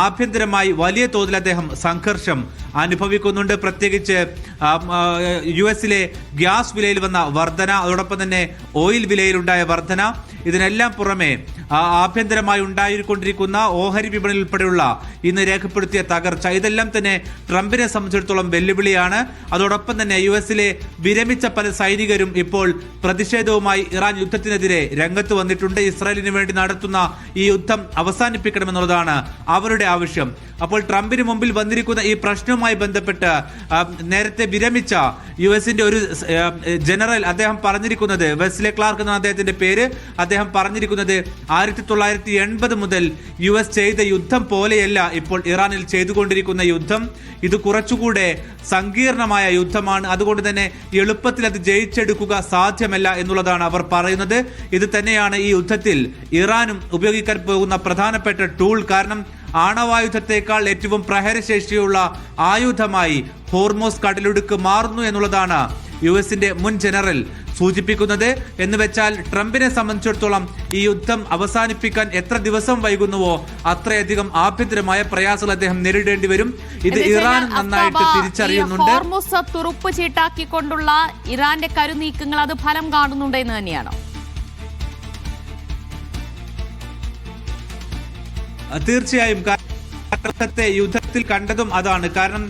ആഭ്യന്തരമായി വലിയ തോതിൽ അദ്ദേഹം സംഘർഷം അനുഭവിക്കുന്നുണ്ട്. പ്രത്യേകിച്ച് US-ലെ ഗ്യാസ് വിലയിൽ വന്ന വർധന, അതോടൊപ്പം തന്നെ ഓയിൽ വിലയിലുണ്ടായ വർധന, ഇതിനെല്ലാം പുറമെ ആഭ്യന്തരമായി ഉണ്ടായിക്കൊണ്ടിരിക്കുന്ന ഓഹരി വിപണിയിൽ ഉൾപ്പെടെയുള്ള ഇന്ന് രേഖപ്പെടുത്തിയ തകർച്ച, ഇതെല്ലാം തന്നെ ട്രംപിനെ സംബന്ധിച്ചിടത്തോളം വെല്ലുവിളിയാണ്. അതോടൊപ്പം തന്നെ US-ലെ വിരമിച്ച പല സൈനികരും ഇപ്പോൾ പ്രതിഷേധവുമായി ഇറാൻ യുദ്ധത്തിനെതിരെ രംഗത്ത് വന്നിട്ടുണ്ട്. ഇസ്രായേലിന് വേണ്ടി നടത്തുന്ന ഈ യുദ്ധം അവസാനിപ്പിക്കണമെന്നുള്ളതാണ് അവരുടെ ആവശ്യം. അപ്പോൾ ട്രംപിന് മുമ്പിൽ വന്നിരിക്കുന്ന ഈ പ്രശ്നവുമായി ബന്ധപ്പെട്ട് നേരത്തെ വിരമിച്ച US-ന്റെ ഒരു ജനറൽ അദ്ദേഹം പറഞ്ഞിരിക്കുന്നത്, വെസ്ലെ ക്ലാർക്ക് എന്നാണ് അദ്ദേഹത്തിന്റെ പേര്, അദ്ദേഹം പറഞ്ഞിരിക്കുന്നത് 1980 മുതൽ US ചെയ്ത യുദ്ധം പോലെയല്ല ഇപ്പോൾ ഇറാനിൽ ചെയ്തുകൊണ്ടിരിക്കുന്ന യുദ്ധം. ഇത് കുറച്ചുകൂടെ സങ്കീർണമായ യുദ്ധമാണ്. അതുകൊണ്ട് തന്നെ എളുപ്പത്തിൽ അത് ജയിച്ചെടുക്കുക സാധ്യമല്ല എന്നുള്ളതാണ് അവർ പറയുന്നത്. ഇത് തന്നെയാണ് ഈ യുദ്ധത്തിൽ ഇറാനും ഉപയോഗിക്കാൻ പോകുന്ന പ്രധാനപ്പെട്ട ടൂൾ. കാരണം ആണവായുധത്തെക്കാൾ ഏറ്റവും പ്രഹരശേഷിയുള്ള ആയുധമായി ഹോർമോസ് കടലിടുക്ക് മാറുന്നു എന്നുള്ളതാണ് US-ന്റെ മുൻ ജനറൽ സൂചിപ്പിക്കുന്നത്. എന്ന് വെച്ചാൽ ട്രംപിനെ സംബന്ധിച്ചിടത്തോളം ഈ യുദ്ധം അവസാനിപ്പിക്കാൻ എത്ര ദിവസം വൈകുന്നുവോ അത്രയധികം ആഭ്യന്തരമായ പ്രയാസങ്ങൾ അദ്ദേഹം നേരിടേണ്ടി വരും. ഇത് ഇറാൻ നന്നായിട്ട് തിരിച്ചറിയുന്നുണ്ട്. ഹോർമുസ് തുറുപ്പ് ചീട്ടാക്കിക്കൊണ്ടുള്ള ഇറാന്റെ കരുനീക്കങ്ങൾ അത് ഫലം കാണുന്നുണ്ട് എന്ന് തന്നെയാണോ? തീർച്ചയായും യുദ്ധത്തിൽ കണ്ടതും അതാണ്. കാരണം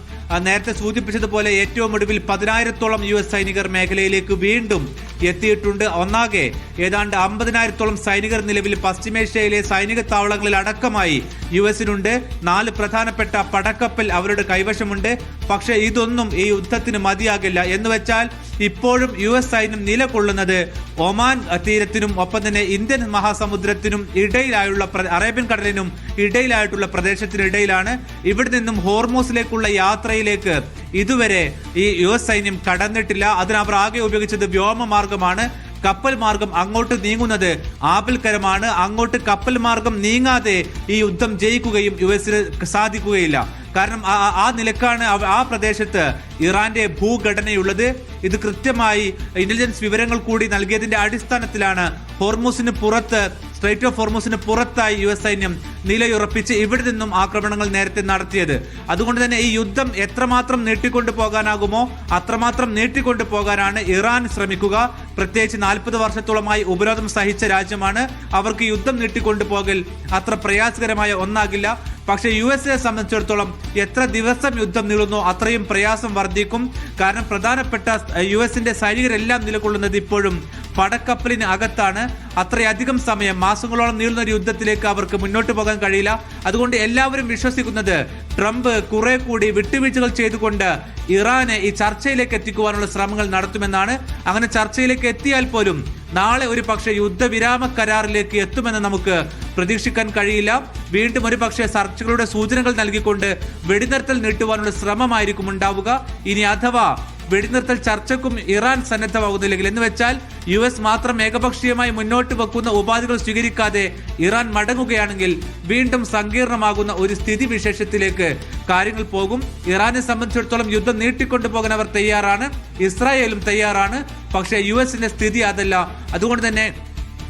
നേരത്തെ സൂചിപ്പിച്ചതുപോലെ ഏറ്റവും ഒടുവിൽ 10,000-ഓളം US സൈനികർ മേഖലയിലേക്ക് വീണ്ടും എത്തിയിട്ടുണ്ട്. ഒന്നാകെ ഏതാണ്ട് 50,000-ഓളം സൈനികർ നിലവിൽ പശ്ചിമേഷ്യയിലെ സൈനിക താവളങ്ങളിൽ അടക്കമായി US-നുണ്ട്. 4 പ്രധാനപ്പെട്ട പടക്കപ്പൽ അവരുടെ കൈവശമുണ്ട്. പക്ഷേ ഇതൊന്നും ഈ യുദ്ധത്തിന് മതിയാകില്ല. എന്ന് വെച്ചാൽ ഇപ്പോഴും US സൈന്യം നിലകൊള്ളുന്നത് ഒമാൻ തീരത്തിനും ഒപ്പം തന്നെ ഇന്ത്യൻ മഹാസമുദ്രത്തിനും ഇടയിലായുള്ള അറേബ്യൻ കടലിനും ഇടയിലായിട്ടുള്ള പ്രദേശത്തിനിടയിലാണ്. ഇവിടെ നിന്നും ഹോർമോസിലേക്കുള്ള യാത്രയിലേക്ക് ഇതുവരെ ഈ US സൈന്യം കടന്നിട്ടില്ല. അതിനവർ ആകെ ഉപയോഗിച്ചത് വ്യോമമാർഗമാണ്. കപ്പൽ മാർഗം അങ്ങോട്ട് നീങ്ങുന്നത് ആപൽക്കരമാണ്. അങ്ങോട്ട് കപ്പൽ മാർഗം നീങ്ങാതെ ഈ യുദ്ധം ജയിക്കുകയും US-ന് സാധിക്കുകയില്ല. കാരണം ആ നിലക്കാണ് ആ പ്രദേശത്ത് ഇറാന്റെ ഭൂഘടനയുള്ളത്. ഇത് കൃത്യമായി ഇന്റലിജൻസ് വിവരങ്ങൾ കൂടി നൽകിയതിന്റെ അടിസ്ഥാനത്തിലാണ് ഹോർമൂസിന് പുറത്ത്, സ്ട്രൈറ്റ് ഓഫ് ഹോർമൂസിന് പുറത്തായി US സൈന്യം നിലയുറപ്പിച്ച് ഇവിടെ നിന്നും ആക്രമണങ്ങൾ നേരത്തെ നടത്തിയത്. അതുകൊണ്ട് തന്നെ ഈ യുദ്ധം എത്രമാത്രം നീട്ടിക്കൊണ്ടു പോകാനാകുമോ അത്രമാത്രം നീട്ടിക്കൊണ്ടു പോകാനാണ് ഇറാൻ ശ്രമിക്കുക. പ്രത്യേകിച്ച് 40 വർഷത്തോളമായി ഉപരോധം സഹിച്ച രാജ്യമാണ്. അവർക്ക് യുദ്ധം നീട്ടിക്കൊണ്ടു പോകൽ അത്ര പ്രയാസകരമായ ഒന്നാകില്ല. പക്ഷേ US-നെ സംബന്ധിച്ചിടത്തോളം എത്ര ദിവസം യുദ്ധം നീളുന്നോ അത്രയും പ്രയാസം വർദ്ധിക്കും. കാരണം പ്രധാനപ്പെട്ട US-ന്റെ സൈനികരെല്ലാം നിലകൊള്ളുന്നത് ഇപ്പോഴും പടക്കപ്പലിന് അകത്താണ്. അത്രയധികം സമയം, മാസങ്ങളോളം നീളുന്ന ഒരു യുദ്ധത്തിലേക്ക് അവർക്ക് മുന്നോട്ട് പോകാൻ കഴിയില്ല. അതുകൊണ്ട് എല്ലാവരും വിശ്വസിക്കുന്നത് ട്രംപ് കുറെ കൂടി വിട്ടുവീഴ്ചകൾ ചെയ്തുകൊണ്ട് ഇറാനെ ഈ ചർച്ചയിലേക്ക് എത്തിക്കുവാനുള്ള ശ്രമങ്ങൾ നടത്തുമെന്നാണ്. അങ്ങനെ ചർച്ചയിലേക്ക് എത്തിയാൽ പോലും നാളെ ഒരു പക്ഷേ യുദ്ധവിരാമ കരാറിലേക്ക് എത്തുമെന്ന് നമുക്ക് പ്രതീക്ഷിക്കാൻ കഴിയില്ല. വീണ്ടും ഒരു പക്ഷേ ചർച്ചകളുടെ സൂചനകൾ നൽകിക്കൊണ്ട് വെടിനിർത്തൽ നീട്ടുവാനുള്ള ശ്രമമായിരിക്കും ഉണ്ടാവുക. ഇനി അഥവാ വെടിനിർത്തൽ ചർച്ചയ്ക്കും ഇറാൻ സന്നദ്ധമാകുന്നില്ലെങ്കിൽ, എന്ന് വെച്ചാൽ US മാത്രം ഏകപക്ഷീയമായി മുന്നോട്ട് വെക്കുന്ന ഉപാധികൾ സ്വീകരിക്കാതെ ഇറാൻ മടങ്ങുകയാണെങ്കിൽ വീണ്ടും സങ്കീർണമാകുന്ന ഒരു സ്ഥിതി വിശേഷത്തിലേക്ക് കാര്യങ്ങൾ പോകും. ഇറാനെ സംബന്ധിച്ചിടത്തോളം യുദ്ധം നീട്ടിക്കൊണ്ടു പോകാൻ അവർ തയ്യാറാണ്, ഇസ്രായേലും തയ്യാറാണ്. പക്ഷേ US-ന്റെ സ്ഥിതി അതല്ല. അതുകൊണ്ട് തന്നെ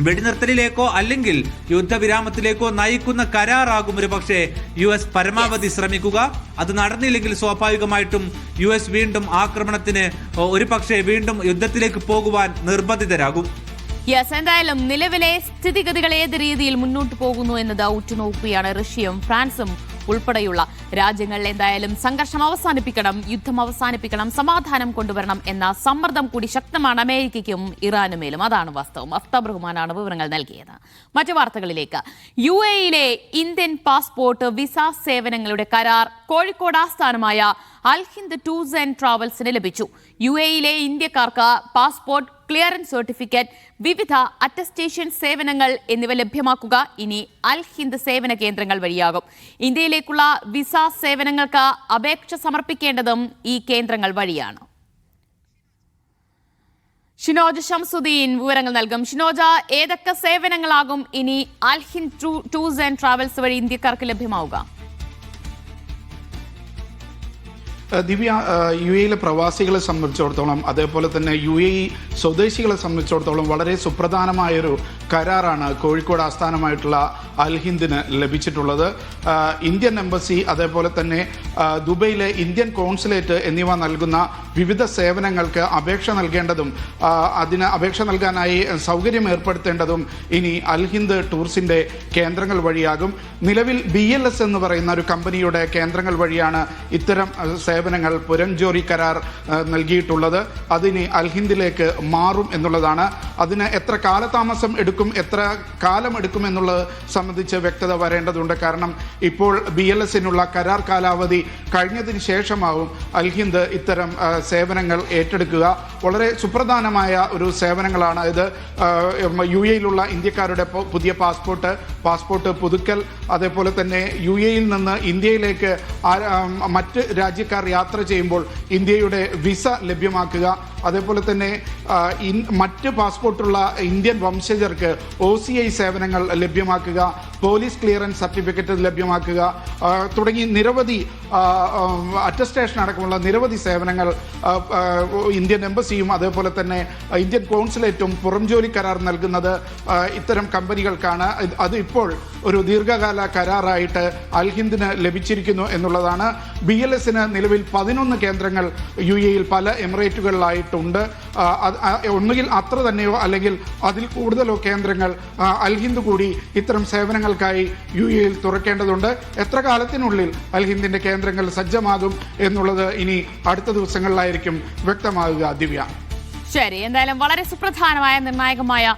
വെടിനിർത്തലിലേക്കോ അല്ലെങ്കിൽ യുദ്ധവിരാമത്തിലേക്കോ നയിക്കുന്ന കരാറാകും ഒരു പക്ഷേ US പരമാവധി ശ്രമിക്കുക. അത് നടന്നില്ലെങ്കിൽ സ്വാഭാവികമായിട്ടും US വീണ്ടും ആക്രമണത്തിന്, ഒരു പക്ഷേ വീണ്ടും യുദ്ധത്തിലേക്ക് പോകുവാൻ നിർബന്ധിതരാകും. എന്തായാലും നിലവിലെ സ്ഥിതിഗതികൾ ഏത് രീതിയിൽ മുന്നോട്ട് പോകുന്നു എന്നത് ഉറ്റുനോക്കുകയാണ് റഷ്യയും ഫ്രാൻസും ഉൾപ്പെടെയുള്ള രാജ്യങ്ങളിൽ. എന്തായാലും സംഘർഷം അവസാനിപ്പിക്കണം, യുദ്ധം അവസാനിപ്പിക്കണം, സമാധാനം കൊണ്ടുവരണം എന്ന സമ്മർദ്ദം കൂടി ശക്തമാണ് അമേരിക്കയ്ക്കും ഇറാനുമേലും. അതാണ് വാസ്തവം. അഫ്താബ് റഹ്മാനാണ് വിവരങ്ങൾ നൽകിയത്. മറ്റു വാർത്തകളിലേക്ക്. UAE-യിലെ ഇന്ത്യൻ പാസ്പോർട്ട് വിസ സേവനങ്ങളുടെ കരാർ കോഴിക്കോട് ആസ്ഥാനമായ അൽ ഹിന്ദ് ടൂർസ് ആൻഡ് ട്രാവൽസിന് ലഭിച്ചു. UAE-യിലെ ഇന്ത്യക്കാർക്ക് പാസ്പോർട്ട്, ക്ലിയറൻസ് സർട്ടിഫിക്കറ്റ്, വിവിധ അറ്റസ്റ്റേഷൻ സേവനങ്ങൾ എന്നിവ ലഭ്യമാക്കുക ഇനി അൽ ഹിന്ദ് സേവന കേന്ദ്രങ്ങൾ വഴിയാകും. ഇന്ത്യയിലേക്കുള്ള വിസ സേവനങ്ങൾക്ക് അപേക്ഷ സമർപ്പിക്കേണ്ടതും ഈ കേന്ദ്രങ്ങൾ വഴിയാണ്. ഷിനോജ് ഷംസുദ്ദീൻ വിവരങ്ങൾ നൽകും. ഷിനോജ, ഏതൊക്കെ സേവനങ്ങളാകും ഇനി അൽ ഹിന്ദ് ടൂർസ് ആൻഡ് ട്രാവൽസ് വഴി ഇന്ത്യക്കാർക്ക് ലഭ്യമാവുക? ദിവ്യ, UAE-യിലെ പ്രവാസികളെ സംബന്ധിച്ചിടത്തോളം, അതേപോലെ തന്നെ UAE സ്വദേശികളെ സംബന്ധിച്ചിടത്തോളം വളരെ സുപ്രധാനമായൊരു കരാറാണ് കോഴിക്കോട് ആസ്ഥാനമായിട്ടുള്ള അൽ ഹിന്ദിന് ലഭിച്ചിട്ടുള്ളത്. ഇന്ത്യൻ എംബസി, അതേപോലെ തന്നെ ദുബൈയിലെ ഇന്ത്യൻ കോൺസുലേറ്റ് എന്നിവ നൽകുന്ന വിവിധ സേവനങ്ങൾക്ക് അപേക്ഷ നൽകേണ്ടതും അതിന് അപേക്ഷ നൽകാനായി സൗകര്യം ഏർപ്പെടുത്തേണ്ടതും ഇനി അൽ ഹിന്ദ് ടൂർസിൻ്റെ കേന്ദ്രങ്ങൾ വഴിയാകും. നിലവിൽ BLS എന്ന് പറയുന്ന ഒരു കമ്പനിയുടെ കേന്ദ്രങ്ങൾ വഴിയാണ് ഇത്തരം സേവനങ്ങൾ പുരംജോറി കരാർ നൽകിയിട്ടുള്ളത്. അതിന് അൽ ഹിന്ദിലേക്ക് മാറും എന്നുള്ളതാണ്. അതിന് എത്ര കാലതാമസം എടുക്കും എടുക്കും, എത്ര കാലം എടുക്കുമെന്നുള്ളത് സംബന്ധിച്ച് വ്യക്തത വരേണ്ടതുണ്ട്. കാരണം ഇപ്പോൾ BLSനുള്ള കരാർ കാലാവധി കഴിഞ്ഞതിന് ശേഷമാവും അൽ ഹിന്ദ് ഇത്തരം സേവനങ്ങൾ ഏറ്റെടുക്കുക. വളരെ സുപ്രധാനമായ ഒരു സേവനങ്ങളാണ് ഇത്. UAEയിലുള്ള ഇന്ത്യക്കാരുടെ പുതിയ പാസ്പോർട്ട് പുതുക്കൽ, അതേപോലെ തന്നെ UAEയിൽ നിന്ന് ഇന്ത്യയിലേക്ക് മറ്റ് രാജ്യക്കാർ യാത്ര ചെയ്യുമ്പോൾ ഇന്ത്യയുടെ വിസ ലഭ്യമാക്കുക, അതേപോലെ തന്നെ മറ്റ് പാസ്പോർട്ടുള്ള ഇന്ത്യൻ വംശജർക്ക് OCI സേവനങ്ങൾ ലഭ്യമാക്കുക, പോലീസ് ക്ലിയറൻസ് സർട്ടിഫിക്കറ്റ് ലഭ്യമാക്കുക തുടങ്ങി നിരവധി അറ്റസ്റ്റേഷൻ അടക്കമുള്ള നിരവധി സേവനങ്ങൾ ഇന്ത്യൻ എംബസിയും അതേപോലെ തന്നെ ഇന്ത്യൻ കോൺസുലേറ്റും പുറംജോലി കരാർ നൽകുന്നത് ഇത്തരം കമ്പനികൾക്കാണ്. അത് ഇപ്പോൾ ഒരു ദീർഘകാല കരാറായിട്ട് അൽ ഹിന്ദിന് ലഭിച്ചിരിക്കുന്നു എന്നുള്ളതാണ്. BLSന് നിലവിൽ 11 കേന്ദ്രങ്ങൾ UAEയിൽ പല എമിറേറ്റുകളിലായിട്ടുണ്ട്. ഒന്നുകിൽ അത്ര തന്നെയോ അല്ലെങ്കിൽ അതിൽ കൂടുതലോ കേന്ദ്രങ്ങൾ അൽ ഹിന്ദ് കൂടി ഇത്തരം സേവനങ്ങൾക്കായി UAEയിൽ തുറക്കേണ്ടതുണ്ട്. എത്ര കാലത്തിനുള്ളിൽ അൽ ഹിന്ദിന്റെ കേന്ദ്രങ്ങൾ സജ്ജമാകും എന്നുള്ളത് ഇനി അടുത്ത ദിവസങ്ങളിലായിരിക്കും വ്യക്തമാകുക. ദിവ്യ, ശരി, എന്തായാലും വളരെ സുപ്രധാനമായ നിർണായകമായ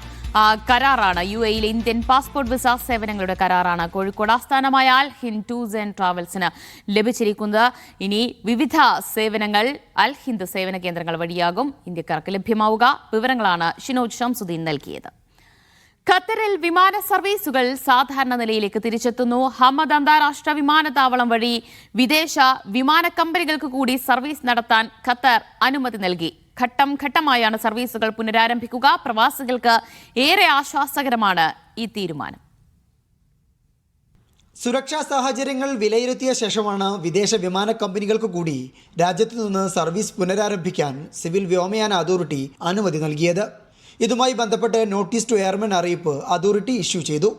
കരാറാണ് UAEയിലെ ഇന്ത്യൻ പാസ്പോർട്ട് വിസ സേവനങ്ങളുടെ കരാറാണ് കോഴിക്കോട് ആസ്ഥാനമായ അൽ ഹിന്ദ് ടൂർസ് ആൻഡ് ട്രാവൽസിന് ലഭിച്ചിരിക്കുന്നത്. ഇനി വിവിധ സേവനങ്ങൾ അൽ ഹിന്ദ് സേവന കേന്ദ്രങ്ങൾ വഴിയാകും ഇന്ത്യക്കാർക്ക് ലഭ്യമാവുക. വിവരങ്ങളാണ് ഷിനോജ് ഷംസുദ്ദീൻ നൽകിയത്. ഖത്തറിൽ വിമാന സർവീസുകൾ സാധാരണ നിലയിലേക്ക് തിരിച്ചെത്തുന്നു. ഹമ്മദ് അന്താരാഷ്ട്ര വിമാനത്താവളം വഴി വിദേശ വിമാന കമ്പനികൾക്ക് കൂടി സർവീസ് നടത്താൻ ഖത്തർ അനുമതി നൽകി. ഘട്ടം ഘട്ടമായാണ് സർവീസുകൾ പുനരാരംഭിക്കുക. പ്രവാസികൾക്ക് ഏറെ ആശ്വാസകരമാണ് ഈ തീരുമാനം. സുരക്ഷാ സാഹചര്യങ്ങൾ വിലയിരുത്തിയ ശേഷമാണ് വിദേശ വിമാന കമ്പനികൾക്ക് കൂടി രാജ്യത്തു നിന്ന് സർവീസ് പുനരാരംഭിക്കാൻ സിവിൽ വ്യോമയാന അതോറിറ്റി അനുമതി നൽകിയത്. ഇതുമായി ബന്ധപ്പെട്ട് നോട്ടീസ് ടു എയർമെൻ അറിയിപ്പ് അതോറിറ്റി ഇഷ്യൂ ചെയ്തു.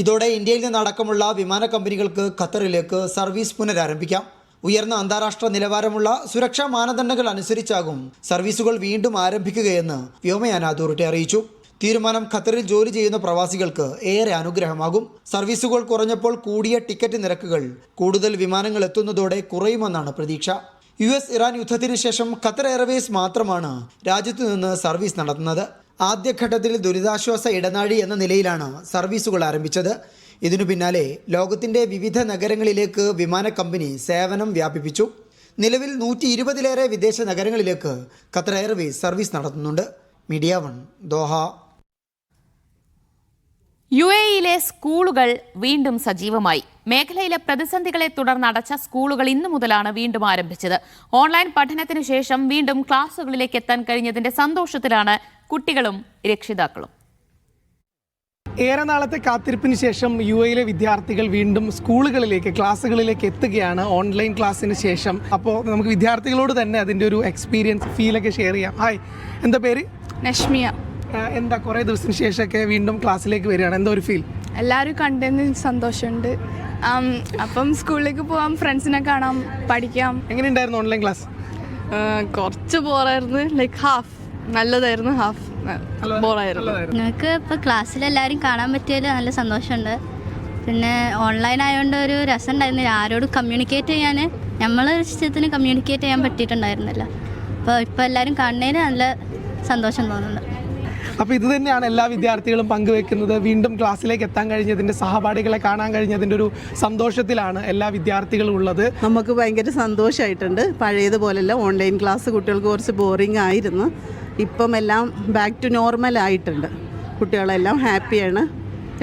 ഇതോടെ ഇന്ത്യയിൽ നിന്നടക്കമുള്ള വിമാന കമ്പനികൾക്ക് ഖത്തറിലേക്ക് സർവീസ് പുനരാരംഭിക്കാം. ഉയർന്ന അന്താരാഷ്ട്ര നിലവാരമുള്ള സുരക്ഷാ മാനദണ്ഡങ്ങൾ അനുസരിച്ചാകും സർവീസുകൾ വീണ്ടും ആരംഭിക്കുകയെന്ന് വ്യോമയാന അതോറിറ്റി അറിയിച്ചു. തീരുമാനം ഖത്തറിൽ ജോലി ചെയ്യുന്ന പ്രവാസികൾക്ക് ഏറെ അനുഗ്രഹമാകും. സർവീസുകൾ കുറഞ്ഞപ്പോൾ കൂടിയ ടിക്കറ്റ് നിരക്കുകൾ കൂടുതൽ വിമാനങ്ങൾ എത്തുന്നതോടെ കുറയുമെന്നാണ് പ്രതീക്ഷ. US ഇറാൻ യുദ്ധത്തിന് ശേഷം ഖത്തർ എയർവേസ് മാത്രമാണ് രാജ്യത്തു നിന്ന് സർവീസ് നടത്തുന്നത്. ആദ്യഘട്ടത്തിൽ ദുരിതാശ്വാസ ഇടനാഴി എന്ന നിലയിലാണ് സർവീസുകൾ ആരംഭിച്ചത്. ഇതിനു പിന്നാലെ ലോകത്തിൻ്റെ വിവിധ നഗരങ്ങളിലേക്ക് വിമാന കമ്പനി സേവനം വ്യാപിപ്പിച്ചു. നിലവിൽ 120-ലേറെ വിദേശ നഗരങ്ങളിലേക്ക് ഖത്തർ എയർവേസ് സർവീസ് നടത്തുന്നുണ്ട്. Media 1 Doha. UAEയിലെ സ്കൂളുകൾ വീണ്ടും സജീവമായി. മേഖലയിലെ പ്രതിസന്ധികളെ തുടർന്ന് അടച്ച സ്കൂളുകൾ ഇന്നു മുതലാണ് വീണ്ടും ആരംഭിച്ചത്. ഓൺലൈൻ പഠനത്തിന് ശേഷം വീണ്ടും ക്ലാസുകളിലേക്ക് എത്താൻ കഴിഞ്ഞതിന്റെ സന്തോഷത്തിലാണ് കുട്ടികളും രക്ഷിതാക്കളും. ഏറെ നാളത്തെ കാത്തിരിപ്പിന് ശേഷം UAEയിലെ വിദ്യാർത്ഥികൾ വീണ്ടും സ്കൂളുകളിലേക്ക് ക്ലാസ്സുകളിലേക്ക് എത്തുകയാണ് ഓൺലൈൻ ക്ലാസ്സിന് ശേഷം. അപ്പോൾ നമുക്ക് വിദ്യാർത്ഥികളോട് തന്നെ അതിൻ്റെ ഒരു എക്സ്പീരിയൻസ് ഫീലൊക്കെ ഷെയർ ചെയ്യാം. ഹായ്, എന്താ പേര്? നഷ്മിയ. എന്താ കുറേ ദിവസത്തിന് ശേഷമൊക്കെ വീണ്ടും ക്ലാസ്സിലേക്ക് വരികയാണ്, എന്താ ഒരു ഫീൽ? എല്ലാവരും കണ്ടതിന് സന്തോഷമുണ്ട്. അപ്പം സ്കൂളിലേക്ക് പോകാം, ഫ്രണ്ട്സിനെ കാണാം, പഠിക്കാം. എങ്ങനെയുണ്ടായിരുന്നു ഓൺലൈൻ ക്ലാസ്? കുറച്ച് ബോറായിരുന്നു, ലൈക്ക് ഹാഫ് നല്ലതായിരുന്നു, ഹാഫ് ബോറായിരുന്നു. ഞങ്ങൾക്ക് ഇപ്പോൾ ക്ലാസ്സിലെല്ലാവരും കാണാൻ പറ്റിയതിൽ നല്ല സന്തോഷമുണ്ട്. പിന്നെ ഓൺലൈൻ ആയതുകൊണ്ട് ഒരു രസം ഉണ്ടായിരുന്നില്ല. ആരോടും കമ്മ്യൂണിക്കേറ്റ് ചെയ്യാൻ നമ്മളെ ഇഷ്ടത്തിന് കമ്മ്യൂണിക്കേറ്റ് ചെയ്യാൻ പറ്റിയിട്ടുണ്ടായിരുന്നില്ല. അപ്പോൾ ഇപ്പോൾ എല്ലാവരും കാണുന്നതിന് നല്ല സന്തോഷം തോന്നുന്നുണ്ട്. അപ്പോൾ ഇത് തന്നെയാണ് എല്ലാ വിദ്യാർത്ഥികളും പങ്കുവെക്കുന്നത്. വീണ്ടും ക്ലാസ്സിലേക്ക് എത്താൻ കഴിഞ്ഞതിൻ്റെ, സഹപാഠികളെ കാണാൻ കഴിഞ്ഞതിൻ്റെ ഒരു സന്തോഷത്തിലാണ് എല്ലാ വിദ്യാർത്ഥികളും ഉള്ളത്. നമുക്ക് ഭയങ്കര സന്തോഷമായിട്ടുണ്ട്. പഴയതുപോലെയല്ല, ഓൺലൈൻ ക്ലാസ് കുട്ടികൾക്ക് കുറച്ച് ബോറിംഗ് ആയിരുന്നു. ഇപ്പം എല്ലാം ബാക്ക് ടു നോർമൽ ആയിട്ടുണ്ട്. കുട്ടികളെല്ലാം ഹാപ്പിയാണ്.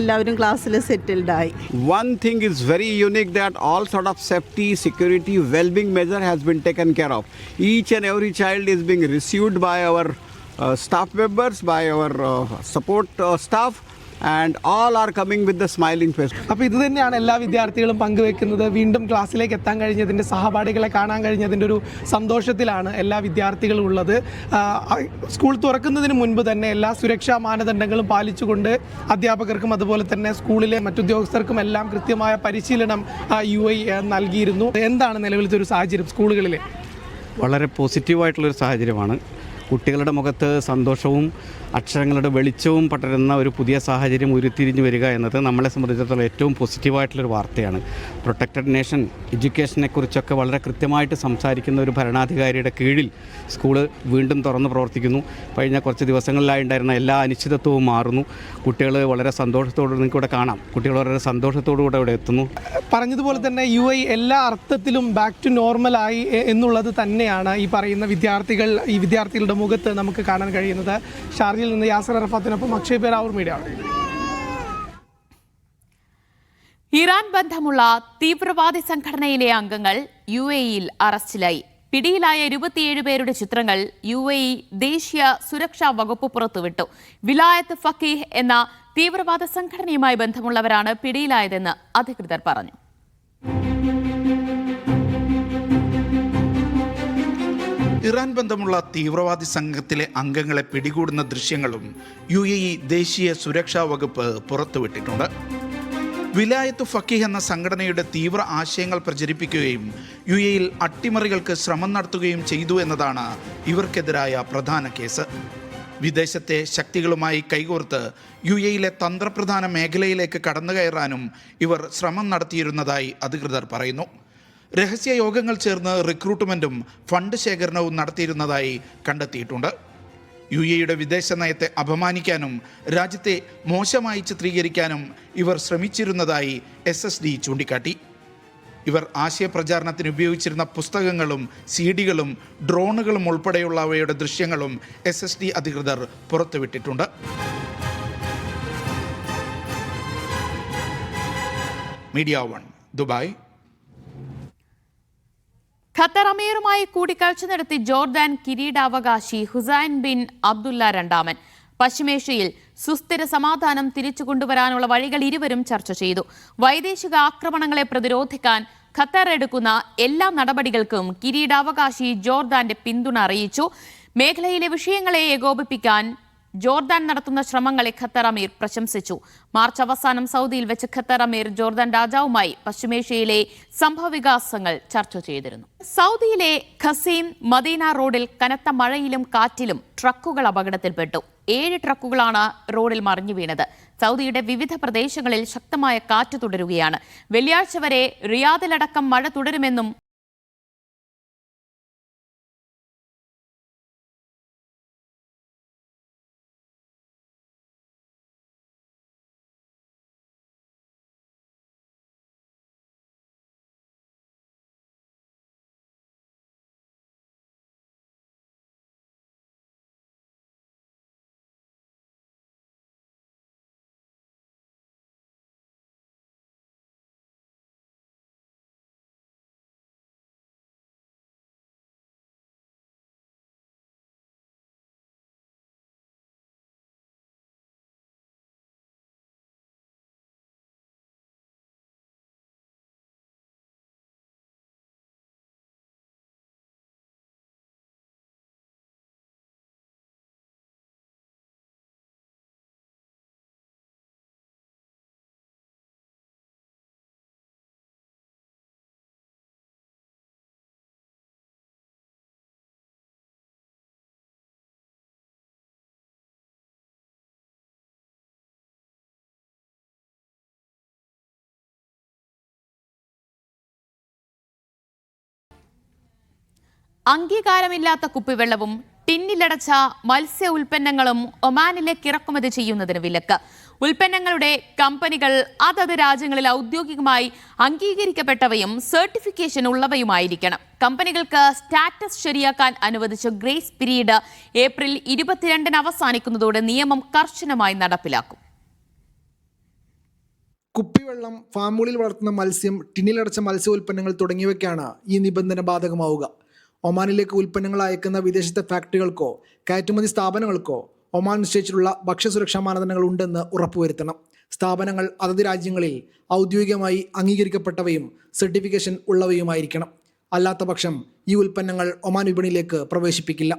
എല്ലാവരും ക്ലാസ്സിൽ സെറ്റിൽഡ് ആയി. One thing is very unique, that all sort of safety, security, well-being measure has been taken care of. Each and every child is being received by our staff members, by our support staff, and all are coming with the smiling face. അപ്പോൾ ഇത് തന്നെയാണ് എല്ലാ വിദ്യാർത്ഥികളും പങ്കുവെക്കുന്നത്. വീണ്ടും ക്ലാസ്സിലേക്ക് എത്താൻ കഴിഞ്ഞതിൻ്റെ, സഹപാഠികളെ കാണാൻ കഴിഞ്ഞതിൻ്റെ ഒരു സന്തോഷത്തിലാണ് എല്ലാ വിദ്യാർത്ഥികളും ഉള്ളത്. സ്കൂൾ തുറക്കുന്നതിന് മുൻപ് തന്നെ എല്ലാ സുരക്ഷാ മാനദണ്ഡങ്ങളും പാലിച്ചുകൊണ്ട് അധ്യാപകർക്കും അതുപോലെ തന്നെ സ്കൂളിലെ മറ്റുദ്യോഗസ്ഥർക്കും എല്ലാം കൃത്യമായ പരിശീലനം UAE നൽകിയിരുന്നു. എന്താണ് നിലവിലത്തെ ഒരു സാഹചര്യം സ്കൂളുകളിൽ? വളരെ പോസിറ്റീവായിട്ടുള്ളൊരു സാഹചര്യമാണ്. കുട്ടികളുടെ മുഖത്ത് സന്തോഷവും അക്ഷരങ്ങളുടെ വെളിച്ചവും പടരുന്ന ഒരു പുതിയ സാഹചര്യം ഉരുത്തിരിഞ്ഞു വരിക എന്നത് നമ്മളെ സംബന്ധിച്ചിടത്തോളം ഏറ്റവും പോസിറ്റീവായിട്ടുള്ളൊരു വാർത്തയാണ്. പ്രൊട്ടക്റ്റഡ് നേഷൻ എഡ്യൂക്കേഷനെക്കുറിച്ചൊക്കെ വളരെ കൃത്യമായിട്ട് സംസാരിക്കുന്ന ഒരു ഭരണാധികാരിയുടെ കീഴിൽ സ്കൂള് വീണ്ടും തുറന്ന് പ്രവർത്തിക്കുന്നു. കഴിഞ്ഞ കുറച്ച് ദിവസങ്ങളിലായി ഉണ്ടായിരുന്ന എല്ലാ അനിശ്ചിതത്വവും മാറുന്നു. കുട്ടികൾ വളരെ സന്തോഷത്തോടെ നിങ്ങൾക്ക് ഇവിടെ കാണാം, കുട്ടികൾ വളരെ സന്തോഷത്തോടു കൂടെ ഇവിടെ എത്തുന്നു. പറഞ്ഞതുപോലെ തന്നെ UAE എല്ലാ അർത്ഥത്തിലും ബാക്ക് ടു നോർമലായി എന്നുള്ളത് തന്നെയാണ് ഈ പറയുന്ന വിദ്യാർത്ഥികളുടെ മുഖത്ത് നമുക്ക് കാണാൻ കഴിയുന്നത്. ഷാർജയിൽ നിന്ന് യാസർ അറഫാത്തിനൊപ്പം അക്ഷയ് പേരാവൂർ മീഡിയ. ഇറാൻ ബന്ധമുള്ള തീവ്രവാദി സംഘടനയിലെ അംഗങ്ങൾ UAEയിൽ അറസ്റ്റിലായി. പിടിയിലായ 27 പേരുടെ ചിത്രങ്ങൾ UAE ദേശീയ സുരക്ഷാ വകുപ്പ് പുറത്തുവിട്ടു. വിലായത്ത് ഫക്കീഹ് എന്ന തീവ്രവാദ സംഘടനയുമായി ബന്ധമുള്ളവരാണ് പിടിയിലായതെന്ന് അധികൃതർ പറഞ്ഞു. ഇറാൻ ബന്ധമുള്ള തീവ്രവാദി സംഘത്തിലെ അംഗങ്ങളെ പിടികൂടുന്ന ദൃശ്യങ്ങളും UAE ദേശീയ സുരക്ഷാ വകുപ്പ് പുറത്തുവിട്ടിട്ടുണ്ട്. വിലായത്ത് ഫക്കീഹ് എന്ന സംഘടനയുടെ തീവ്ര ആശയങ്ങൾ പ്രചരിപ്പിക്കുകയും UAEയിൽ അട്ടിമറികൾക്ക് ശ്രമം നടത്തുകയും ചെയ്തു എന്നതാണ് ഇവർക്കെതിരായ പ്രധാന കേസ്. വിദേശത്തെ ശക്തികളുമായി കൈകോർത്ത് UAEയിലെ തന്ത്രപ്രധാന മേഖലയിലേക്ക് കടന്നുകയറാനും ഇവർ ശ്രമം നടത്തിയിരുന്നതായി അധികൃതർ പറയുന്നു. രഹസ്യ യോഗങ്ങൾ ചേർന്ന് റിക്രൂട്ട്മെൻറ്റും ഫണ്ട് ശേഖരണവും നടത്തിയിരുന്നതായി കണ്ടെത്തിയിട്ടുണ്ട്. UAEയുടെ വിദേശ നയത്തെ അപമാനിക്കാനും രാജ്യത്തെ മോശമായി ചിത്രീകരിക്കാനും ഇവർ ശ്രമിച്ചിരുന്നതായി SSD ചൂണ്ടിക്കാട്ടി. ഇവർ ആശയപ്രചാരണത്തിന് ഉപയോഗിച്ചിരുന്ന പുസ്തകങ്ങളും CD-കളും ഡ്രോണുകളും ഉൾപ്പെടെയുള്ളവയുടെ ദൃശ്യങ്ങളും SSD അധികൃതർ പുറത്തുവിട്ടിട്ടുണ്ട്. Media 1 Dubai. ഖത്തർ അമീറുമായി കൂടിക്കാഴ്ച നടത്തി ജോർദാൻ കിരീടാവകാശി ഹുസൈൻ ബിൻ അബ്ദുള്ള രണ്ടാമൻ. പശ്ചിമേഷ്യയിൽ സുസ്ഥിര സമാധാനം തിരിച്ചു കൊണ്ടുവരാനുള്ള വഴികൾ ഇരുവരും ചർച്ച ചെയ്തു. വൈദേശിക ആക്രമണങ്ങളെ പ്രതിരോധിക്കാൻ ഖത്തർ എടുക്കുന്ന എല്ലാ നടപടികൾക്കും കിരീടാവകാശി ജോർദാന്റെ പിന്തുണ അറിയിച്ചു. മേഖലയിലെ വിഷയങ്ങളെ ഏകോപിപ്പിക്കാൻ ജോർദാൻ നടത്തുന്ന ശ്രമങ്ങളെ ഖത്തർ അമീർ പ്രശംസിച്ചു. മാർച്ച് അവസാനം സൗദിയിൽ വെച്ച് ഖത്തർ അമീർ ജോർദാൻ രാജാവുമായി പശ്ചിമേഷ്യയിലെ സംഭവവികാസങ്ങൾ ചർച്ച ചെയ്തിരുന്നു. സൗദിയിലെ ഖസീം മദീന റോഡിൽ കനത്ത മഴയിലും കാറ്റിലും ട്രക്കുകൾ അപകടത്തിൽപ്പെട്ടു. 7 ട്രക്കുകളാണ് റോഡിൽ മറിഞ്ഞു വീണത്. സൗദിയുടെ വിവിധ പ്രദേശങ്ങളിൽ ശക്തമായ കാറ്റ് തുടരുകയാണ്. വെള്ളിയാഴ്ച വരെ റിയാദിലടക്കം മഴ തുടരുമെന്നും അംഗീകാരമില്ലാത്ത കുപ്പിവെള്ളവും ടിന്നിലടച്ച മത്സ്യ ഉൽപ്പന്നങ്ങളും ഒമാനിലേക്ക് ഇറക്കുമതി ചെയ്യുന്നതിന് വിലക്ക്. ഉൽപ്പന്നങ്ങളുടെ കമ്പനികൾ അതത് രാജ്യങ്ങളിൽ ഔദ്യോഗികമായി അംഗീകരിക്കപ്പെട്ടവയും സർട്ടിഫിക്കേഷൻ ഉള്ളവയുമായിരിക്കണം. കമ്പനികൾക്ക് സ്റ്റാറ്റസ് ശരിയാക്കാൻ അനുവദിച്ച ഗ്രേസ് പീരീഡ് ഏപ്രിൽ 22-ന് അവസാനിക്കുന്നതോടെ നിയമം കർശനമായി നടപ്പിലാക്കും. കുപ്പിവെള്ളം, ഫാമുകളിൽ വളർത്തുന്ന മത്സ്യം, ടിന്നിലടച്ച മത്സ്യ ഉൽപ്പന്നങ്ങൾ തുടങ്ങിയവയ്ക്കാണ് ഈ നിബന്ധന ബാധകമാവുക. ഒമാനിലേക്ക് ഉൽപ്പന്നങ്ങൾ അയക്കുന്ന വിദേശത്തെ ഫാക്ടറികൾക്കോ കയറ്റുമതി സ്ഥാപനങ്ങൾക്കോ ഒമാൻ നിശ്ചയിച്ചിട്ടുള്ള ഭക്ഷ്യസുരക്ഷാ മാനദണ്ഡങ്ങൾ ഉണ്ടെന്ന് ഉറപ്പുവരുത്തണം. സ്ഥാപനങ്ങൾ അതത് രാജ്യങ്ങളിൽ ഔദ്യോഗികമായി അംഗീകരിക്കപ്പെട്ടവയും സർട്ടിഫിക്കേഷൻ ഉള്ളവയുമായിരിക്കണം. അല്ലാത്ത പക്ഷം ഈ ഉൽപ്പന്നങ്ങൾ ഒമാൻ വിപണിയിലേക്ക് പ്രവേശിപ്പിക്കില്ല.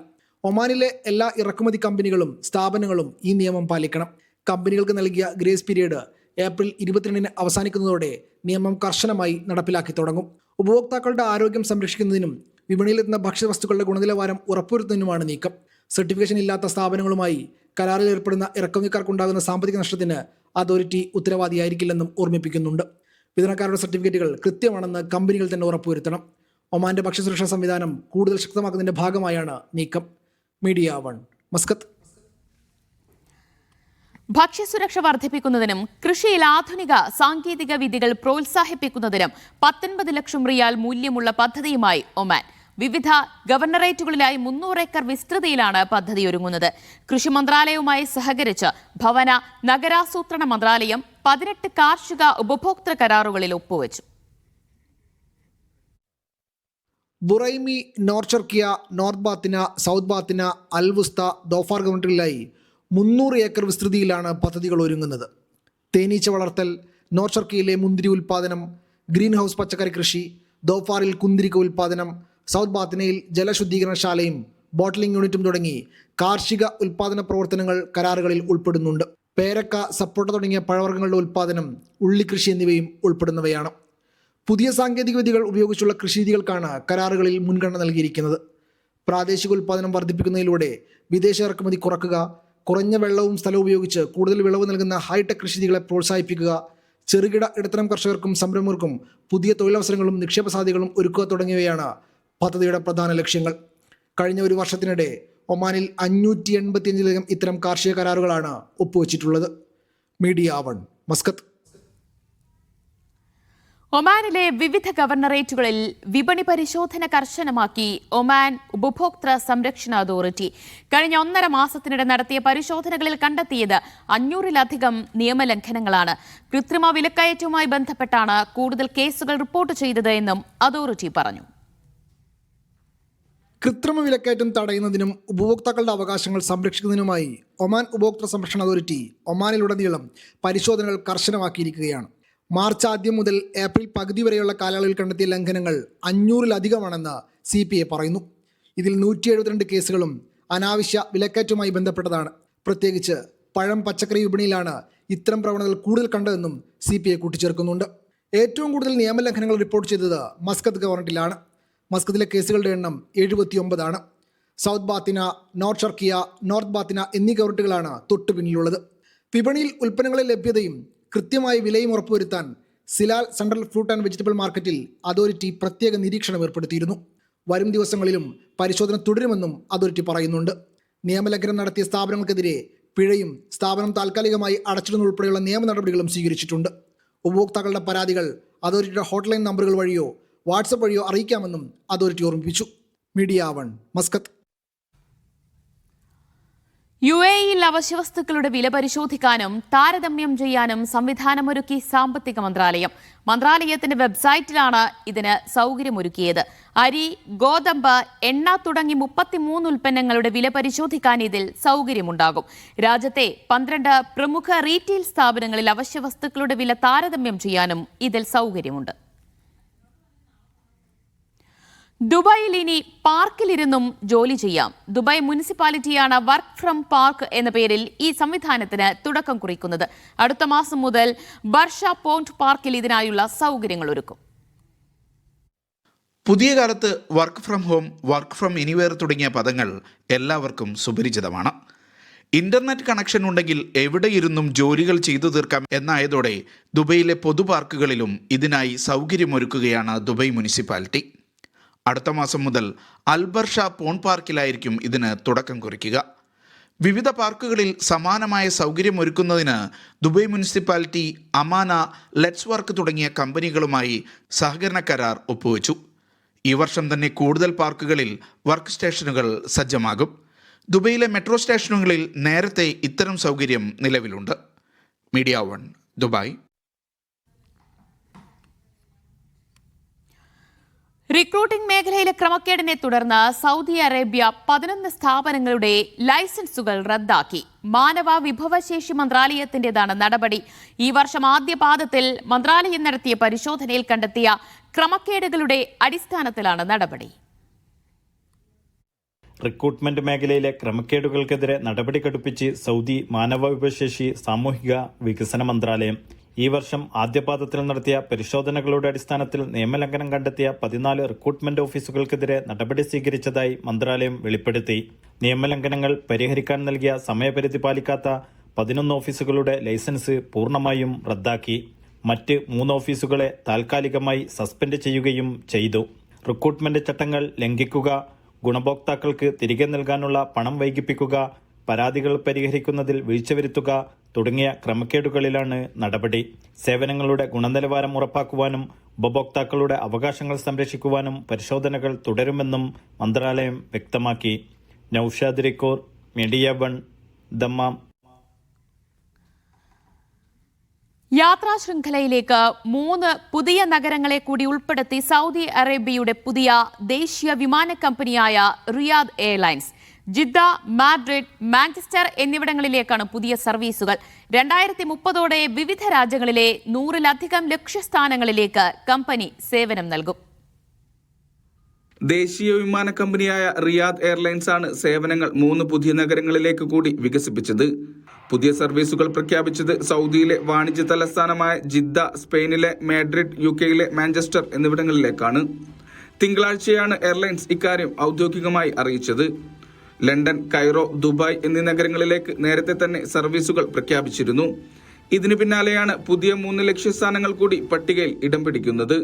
ഒമാനിലെ എല്ലാ ഇറക്കുമതി കമ്പനികളും സ്ഥാപനങ്ങളും ഈ നിയമം പാലിക്കണം. കമ്പനികൾക്ക് നൽകിയ ഗ്രേസ് പീരീഡ് ഏപ്രിൽ 22-ന് അവസാനിക്കുന്നതോടെ നിയമം കർശനമായി നടപ്പിലാക്കി തുടങ്ങും. ഉപഭോക്താക്കളുടെ ആരോഗ്യം സംരക്ഷിക്കുന്നതിനും വിപണിയിലെത്തുന്ന ഭക്ഷ്യവസ്തുക്കളുടെ ഗുണനിലവാരം ഉറപ്പുവരുത്തുന്നതിനുമാണ് നീക്കം. സർട്ടിഫിക്കേഷൻ ഇല്ലാത്ത സ്ഥാപനങ്ങളുമായി കരാറിൽ ഏർപ്പെടുന്ന ഇറക്കുമതിക്കാർക്കുണ്ടാകുന്ന സാമ്പത്തിക നഷ്ടത്തിന് അതോറിറ്റി ഉത്തരവാദിയായിരിക്കില്ലെന്നും ഓർമ്മിപ്പിക്കുന്നുണ്ട്. വിതരണക്കാരുടെ സർട്ടിഫിക്കറ്റുകൾ കൃത്യമാണെന്ന് കമ്പനികൾ തന്നെ ഉറപ്പുവരുത്തണം. ഒമാന്റെ ഭക്ഷ്യസുരക്ഷാ സംവിധാനം കൂടുതൽ ശക്തമാക്കുന്നതിന്റെ ഭാഗമായാണ് നീക്കം. Media 1 Muscat. ഭക്ഷ്യസുരക്ഷ വർദ്ധിപ്പിക്കുന്നതിനും കൃഷിയിൽ ആധുനിക സാങ്കേതിക വിദ്യകൾ പ്രോത്സാഹിപ്പിക്കുന്നതിനും 19 ലക്ഷം റിയാൽ മൂല്യമുള്ള പദ്ധതിയുമായി ഒമാൻ. വിവിധ ഗവർണറേറ്റുകളിലായി 300 ഏക്കർ വിസ്തൃതിയിലാണ് പദ്ധതി ഒരുങ്ങുന്നത്. കൃഷി മന്ത്രാലയവുമായി സഹകരിച്ച് ഭവന നഗരാസൂത്രണ മന്ത്രാലയം 18 കാർഷിക ഉപഭോക്തൃ കരാറുകളിൽ ഒപ്പുവച്ചു. ബുറൈമി, നോർച്ചർക്കിയ, north Batinah, south Batinah, Al Wusta, Dhofar ഗവർണറിലായി 300 ഏക്കർ വിസ്തൃതിയിലാണ് പദ്ധതികൾ ഒരുങ്ങുന്നത്. തേനീച്ച വളർത്തൽ, നോർച്ചർക്കിയയിലെ മുന്തിരി ഉൽപ്പാദനം, ഗ്രീൻ ഹൗസ് പച്ചക്കറി കൃഷി, ദോഫാറിൽ കുന്തിരിക്ക ഉൽപ്പാദനം, സൗത്ത് ബാത്തിനയിൽ ജലശുദ്ധീകരണശാലയും ബോട്ട്ലിംഗ് യൂണിറ്റും തുടങ്ങി കാർഷിക ഉൽപ്പാദന പ്രവർത്തനങ്ങൾ കരാറുകളിൽ ഉൾപ്പെടുന്നുണ്ട്. പേരക്ക, സപ്പോട്ട തുടങ്ങിയ പഴവർഗ്ഗങ്ങളുടെ ഉൽപ്പാദനം, ഉള്ളിക്കൃഷി എന്നിവയും ഉൾപ്പെടുന്നവയാണ്. പുതിയ സാങ്കേതിക വിദ്യകൾ ഉപയോഗിച്ചുള്ള കൃഷിരീതികൾക്കാണ് കരാറുകളിൽ മുൻഗണന നൽകിയിരിക്കുന്നത്. പ്രാദേശിക ഉൽപ്പാദനം വർദ്ധിപ്പിക്കുന്നതിലൂടെ വിദേശ ഇറക്കുമതി കുറക്കുക, കുറഞ്ഞ വെള്ളവും സ്ഥലവും ഉപയോഗിച്ച് കൂടുതൽ വിളവ് നൽകുന്ന ഹൈടെക് കൃഷിരീതികളെ പ്രോത്സാഹിപ്പിക്കുക, ചെറുകിട ഇടത്തരം കർഷകർക്കും സംരംഭകർക്കും പുതിയ തൊഴിലവസരങ്ങളും നിക്ഷേപ സാധ്യതകളും ഒരുക്കുക തുടങ്ങിയവയാണ് പദ്ധതിയുടെ പ്രധാന ലക്ഷ്യങ്ങൾ. കഴിഞ്ഞ ഒരു വർഷത്തിനിടെ ഒമാനിൽ 585 ഇത്തരം കാർഷിക കരാറുകളാണ് ഒപ്പുവച്ചിട്ടുള്ളത്. Media 1 Muscat. ഒമാനിലെ വിവിധ ഗവർണറേറ്റുകളിൽ വിപണി പരിശോധന കർശനമാക്കി ഒമാൻ ഉപഭോക്തൃ സംരക്ഷണ അതോറിറ്റി. കഴിഞ്ഞ 1.5 മാസത്തിനിടെ നടത്തിയ പരിശോധനകളിൽ കണ്ടെത്തിയത് 500-ലധികം നിയമലംഘനങ്ങളാണ്. കൃത്രിമ വിലക്കയറ്റവുമായി ബന്ധപ്പെട്ടാണ് കൂടുതൽ കേസുകൾ റിപ്പോർട്ട് ചെയ്തത് എന്നും അതോറിറ്റി പറഞ്ഞു. കൃത്രിമ വിലക്കയറ്റം തടയുന്നതിനും ഉപഭോക്താക്കളുടെ അവകാശങ്ങൾ സംരക്ഷിക്കുന്നതിനുമായി ഒമാൻ ഉപഭോക്തൃ സംരക്ഷണ അതോറിറ്റി ഒമാനിലുടനീളം പരിശോധനകൾ കർശനമാക്കിയിരിക്കുകയാണ്. മാർച്ച് ആദ്യം മുതൽ ഏപ്രിൽ പകുതി വരെയുള്ള കാലയളവിൽ കണ്ടെത്തിയ ലംഘനങ്ങൾ 500-ലധികമാണെന്ന് CPA പറയുന്നു. ഇതിൽ 172 കേസുകളും അനാവശ്യ വിലക്കയറ്റവുമായി ബന്ധപ്പെട്ടതാണ്. പ്രത്യേകിച്ച് പഴം, പച്ചക്കറി വിപണിയിലാണ് ഇത്തരം പ്രവണതകൾ കൂടുതൽ കണ്ടതെന്നും CPA കൂട്ടിച്ചേർക്കുന്നുണ്ട്. ഏറ്റവും കൂടുതൽ നിയമലംഘനങ്ങൾ റിപ്പോർട്ട് ചെയ്തത് മസ്കത്ത് ഗവർണറിലാണ്. മസ്കത്തിലെ കേസുകളുടെ എണ്ണം 79 ആണ്. South Batinah, north Sharqiya, north Batinah എന്നീ ഗവർണറുകളാണ് തൊട്ടു പിന്നിലുള്ളത്. വിപണിയിൽ ഉൽപ്പന്നങ്ങളുടെ ലഭ്യതയും കൃത്യമായ വിലയും ഉറപ്പുവരുത്താൻ സിലാൽ സെൻട്രൽ ഫ്രൂട്ട് ആൻഡ് വെജിറ്റബിൾ മാർക്കറ്റിൽ അതോറിറ്റി പ്രത്യേക നിരീക്ഷണം ഏർപ്പെടുത്തിയിരുന്നു. വരും ദിവസങ്ങളിലും പരിശോധന തുടരുമെന്നും അതോറിറ്റി പറയുന്നുണ്ട്. നിയമലംഘനം നടത്തിയ സ്ഥാപനങ്ങൾക്കെതിരെ പിഴയും സ്ഥാപനം താൽക്കാലികമായി അടച്ചിടുന്നതുൾപ്പെടെയുള്ള നിയമ നടപടികളും സ്വീകരിച്ചിട്ടുണ്ട്. ഉപഭോക്താക്കളുടെ പരാതികൾ അതോറിറ്റിയുടെ ഹോട്ട്ലൈൻ നമ്പറുകൾ വഴിയോ വാട്സപ്പ് വഴിയോ അറിയിക്കാമെന്നും അതോറിറ്റി ഓർമ്മിപ്പിച്ചു. Media 1 Muscat. UAEയിൽ അവശ്യവസ്തുക്കളുടെ വില പരിശോധിക്കാനും താരതമ്യം ചെയ്യാനും സംവിധാനമൊരുക്കി സാമ്പത്തിക മന്ത്രാലയം. മന്ത്രാലയത്തിന്റെ വെബ്സൈറ്റിലാണ് ഇതിന് സൗകര്യമൊരുക്കിയത്. അരി, ഗോതമ്പ്, എണ്ണ തുടങ്ങി 33 ഉൽപ്പന്നങ്ങളുടെ വില പരിശോധിക്കാൻ ഇതിൽ സൗകര്യമുണ്ടാകും. രാജ്യത്തെ 12 പ്രമുഖ റീറ്റെയിൽ സ്ഥാപനങ്ങളിൽ അവശ്യവസ്തുക്കളുടെ വില താരതമ്യം ചെയ്യാനും ഇതിൽ സൗകര്യമുണ്ട്. ദുബായിൽ ഇനി പാർക്കിലിരുന്നും ജോലി ചെയ്യാം. ദുബായ് മുനിസിപ്പാലിറ്റിയാണ് വർക്ക് ഫ്രം പാർക്ക് എന്ന പേരിൽ ഈ സംവിധാനത്തിന് തുടക്കം കുറിക്കുന്നത്. അടുത്ത മാസം മുതൽ ബർഷ പോണ്ട് പാർക്കിൽ ഇതിനായുള്ള സൗകര്യങ്ങൾ ഒരുക്കും. പുതിയ കാലത്ത് work from home, work from anywhere തുടങ്ങിയ പദങ്ങൾ എല്ലാവർക്കും സുപരിചിതമാണ്. ഇന്റർനെറ്റ് കണക്ഷൻ ഉണ്ടെങ്കിൽ എവിടെയിരുന്നും ജോലികൾ ചെയ്തു തീർക്കാം എന്നായതോടെ ദുബൈയിലെ പൊതു പാർക്കുകളിലും ഇതിനായി സൗകര്യമൊരുക്കുകയാണ് ദുബായ് മുനിസിപ്പാലിറ്റി. അടുത്ത മാസം മുതൽ അൽബർഷ പോൺ പാർക്കിലായിരിക്കും ഇതിന് തുടക്കം കുറിക്കുക. വിവിധ പാർക്കുകളിൽ സമാനമായ സൗകര്യമൊരുക്കുന്നതിന് Dubai municipality, Amana, let's work തുടങ്ങിയ കമ്പനികളുമായി സഹകരണ കരാർ ഒപ്പുവെച്ചു. ഈ വർഷം തന്നെ കൂടുതൽ പാർക്കുകളിൽ വർക്ക് സ്റ്റേഷനുകൾ സജ്ജമാകും. ദുബൈയിലെ മെട്രോ സ്റ്റേഷനുകളിൽ നേരത്തെ ഇത്തരം സൗകര്യം നിലവിലുണ്ട്. Media 1 Dubai. റിക്രൂട്ടിംഗ് മേഖലയിലെ ക്രമക്കേടിനെ തുടർന്ന് സൗദി അറേബ്യ 11 സ്ഥാപനങ്ങളുടെ ലൈസൻസുകൾ റദ്ദാക്കി. മാനവ വിഭവശേഷി മന്ത്രാലയത്തിന്റേതാണ് നടപടി. ഈ വർഷം ആദ്യ പാദത്തിൽ മന്ത്രാലയം നടത്തിയ പരിശോധനയിൽ കണ്ടെത്തിയ ക്രമക്കേടുകളുടെ അടിസ്ഥാനത്തിലാണ് നടപടി. റിക്രൂട്ട്മെന്റ് മേഖലയിലെ ക്രമക്കേടുകൾക്കെതിരെ നടപടി ഘടിപ്പിച്ച് സൗദി മാനവവിഭവശേഷി സാമൂഹിക വികസന മന്ത്രാലയം. ഈ വർഷം ആദ്യപാദത്തിൽ നടത്തിയ പരിശോധനകളുടെ അടിസ്ഥാനത്തിൽ നിയമലംഘനം കണ്ടെത്തിയ 14 റിക്രൂട്ട്മെന്റ് ഓഫീസുകൾക്കെതിരെ നടപടി സ്വീകരിച്ചതായി മന്ത്രാലയം വെളിപ്പെടുത്തി. നിയമലംഘനങ്ങൾ പരിഹരിക്കാൻ നൽകിയ സമയപരിധി പാലിക്കാത്ത 11 ഓഫീസുകളുടെ ലൈസൻസ് പൂർണ്ണമായും റദ്ദാക്കി. മറ്റ് 3 ഓഫീസുകളെ താൽക്കാലികമായി സസ്പെൻഡ് ചെയ്യുകയും ചെയ്തു. റിക്രൂട്ട്മെന്റ് ചട്ടങ്ങൾ ലംഘിക്കുക, ഗുണഭോക്താക്കൾക്ക് തിരികെ നൽകാനുള്ള പണം വൈകിപ്പിക്കുക, പരാതികൾ പരിഹരിക്കുന്നതിൽ വീഴ്ച വരുത്തുക തുടങ്ങിയ ക്രമക്കേടുകളിലാണ് നടപടി. സേവനങ്ങളുടെ ഗുണനിലവാരം ഉറപ്പാക്കുവാനും ഉപഭോക്താക്കളുടെ അവകാശങ്ങൾ സംരക്ഷിക്കുവാനും പരിശോധനകൾ തുടരുമെന്നും മന്ത്രാലയം വ്യക്തമാക്കി. നൌഷാദ് റിക്കോർ, മീഡിയ 1, ദമ്മാം. യാത്രാ ശൃംഖലയിലേക്ക് 3 പുതിയ നഗരങ്ങളെ കൂടി ഉൾപ്പെടുത്തി സൗദി അറേബ്യയുടെ പുതിയ ദേശീയ വിമാന കമ്പനിയായ Riyadh Airlines. Jeddah, Madrid, Manchester എന്നിവിടങ്ങളിലേക്കാണ് പുതിയ സർവീസുകൾ. 2030ഓടെ വിവിധ രാജ്യങ്ങളിലെ 100-ലധികം ലക്ഷ്യസ്ഥാനങ്ങളിലേക്ക് കമ്പനി സേവനം നൽകും. ദേശീയ വിമാന കമ്പനിയായ റിയാദ് എയർലൈൻസ് ആണ് സേവനങ്ങൾ 3 പുതിയ നഗരങ്ങളിലേക്ക് കൂടി വികസിപ്പിച്ചത്. പുതിയ സർവീസുകൾ പ്രഖ്യാപിച്ചത് സൗദിയിലെ വാണിജ്യ തലസ്ഥാനമായ ജിദ്ദ, സ്പെയിനിലെ മാഡ്രിഡ്, യുകെയിലെ മാഞ്ചസ്റ്റർ എന്നിവിടങ്ങളിലേക്കാണ്. തിങ്കളാഴ്ചയാണ് എയർലൈൻസ് ഇക്കാര്യം ഔദ്യോഗികമായി അറിയിച്ചത്. ലണ്ടൻ, കൈറോ, ദുബായ് എന്നീ നഗരങ്ങളിലേക്ക് നേരത്തെ തന്നെ സർവീസുകൾ പ്രഖ്യാപിച്ചിരുന്നു. ഇതിനു പിന്നാലെയാണ് പുതിയ 3 ലക്ഷ്യസ്ഥാനങ്ങൾ കൂടി പട്ടികയിൽ ഇടം പിടിക്കുന്നത്.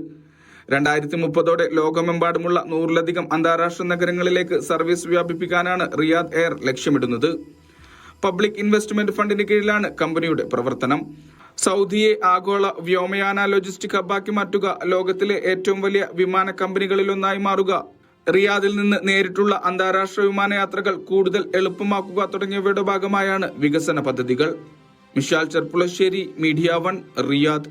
2030ഓടെ ലോകമെമ്പാടുമുള്ള 100-ലധികം അന്താരാഷ്ട്ര നഗരങ്ങളിലേക്ക് സർവീസ് വ്യാപിപ്പിക്കാനാണ് റിയാദ് എയർ ലക്ഷ്യമിടുന്നത്. പബ്ലിക് ഇൻവെസ്റ്റ്മെന്റ് ഫണ്ടിന് കീഴിലാണ് കമ്പനിയുടെ പ്രവർത്തനം. സൗദിയെ ആഗോള വ്യോമയാന ലോജിസ്റ്റിക് ഹബ്ബാക്കി മാറ്റുക, ലോകത്തിലെ ഏറ്റവും വലിയ വിമാന കമ്പനികളിലൊന്നായി മാറുക, റിയാദിൽ നിന്ന് നേരിട്ടുള്ള അന്താരാഷ്ട്ര വിമാനയാത്രകൾ കൂടുതൽ എളുപ്പമാക്കുക തുടങ്ങിയവയുടെ ഭാഗമായാണ് വികസന പദ്ധതികൾ. Mishal Cherpulassery, media 1, Riyadh.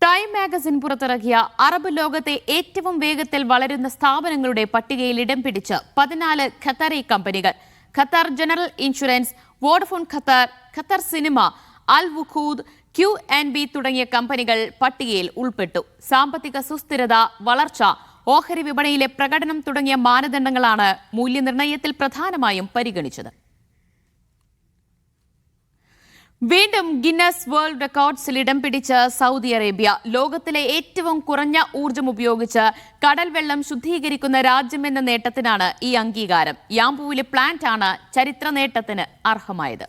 Time magazine പുറത്തിറക്കിയ അറബ് ലോകത്തെ ഏറ്റവും വേഗത്തിൽ വളരുന്ന സ്ഥാപനങ്ങളുടെ പട്ടികയിൽ ഇടം പിടിച്ച് 14 ഖത്തറി കമ്പനികൾ. Qatar General Insurance, Vodafone Qatar, Qatar cinema, Al Wukoud, QNB തുടങ്ങിയ കമ്പനികൾ പട്ടികയിൽ ഉൾപ്പെട്ടു. സാമ്പത്തിക സുസ്ഥിരത, വളർച്ച, ഓഹരി വിപണിയിലെ പ്രകടനം തുടങ്ങിയ മാനദണ്ഡങ്ങളാണ് മൂല്യനിർണ്ണയത്തിൽ പ്രധാനമായും പരിഗണിച്ചത്. വീണ്ടും ഗിന്നസ് വേൾഡ് റെക്കോർഡ്സിൽ ഇടം പിടിച്ച് സൗദി അറേബ്യ. ലോകത്തിലെ ഏറ്റവും കുറഞ്ഞ ഊർജ്ജം ഉപയോഗിച്ച് കടൽ വെള്ളം ശുദ്ധീകരിക്കുന്ന രാജ്യമെന്ന നേട്ടത്തിനാണ് ഈ അംഗീകാരം. യാംബുവിലെ പ്ലാന്റ് ആണ് ചരിത്ര നേട്ടത്തിന് അർഹമായത്.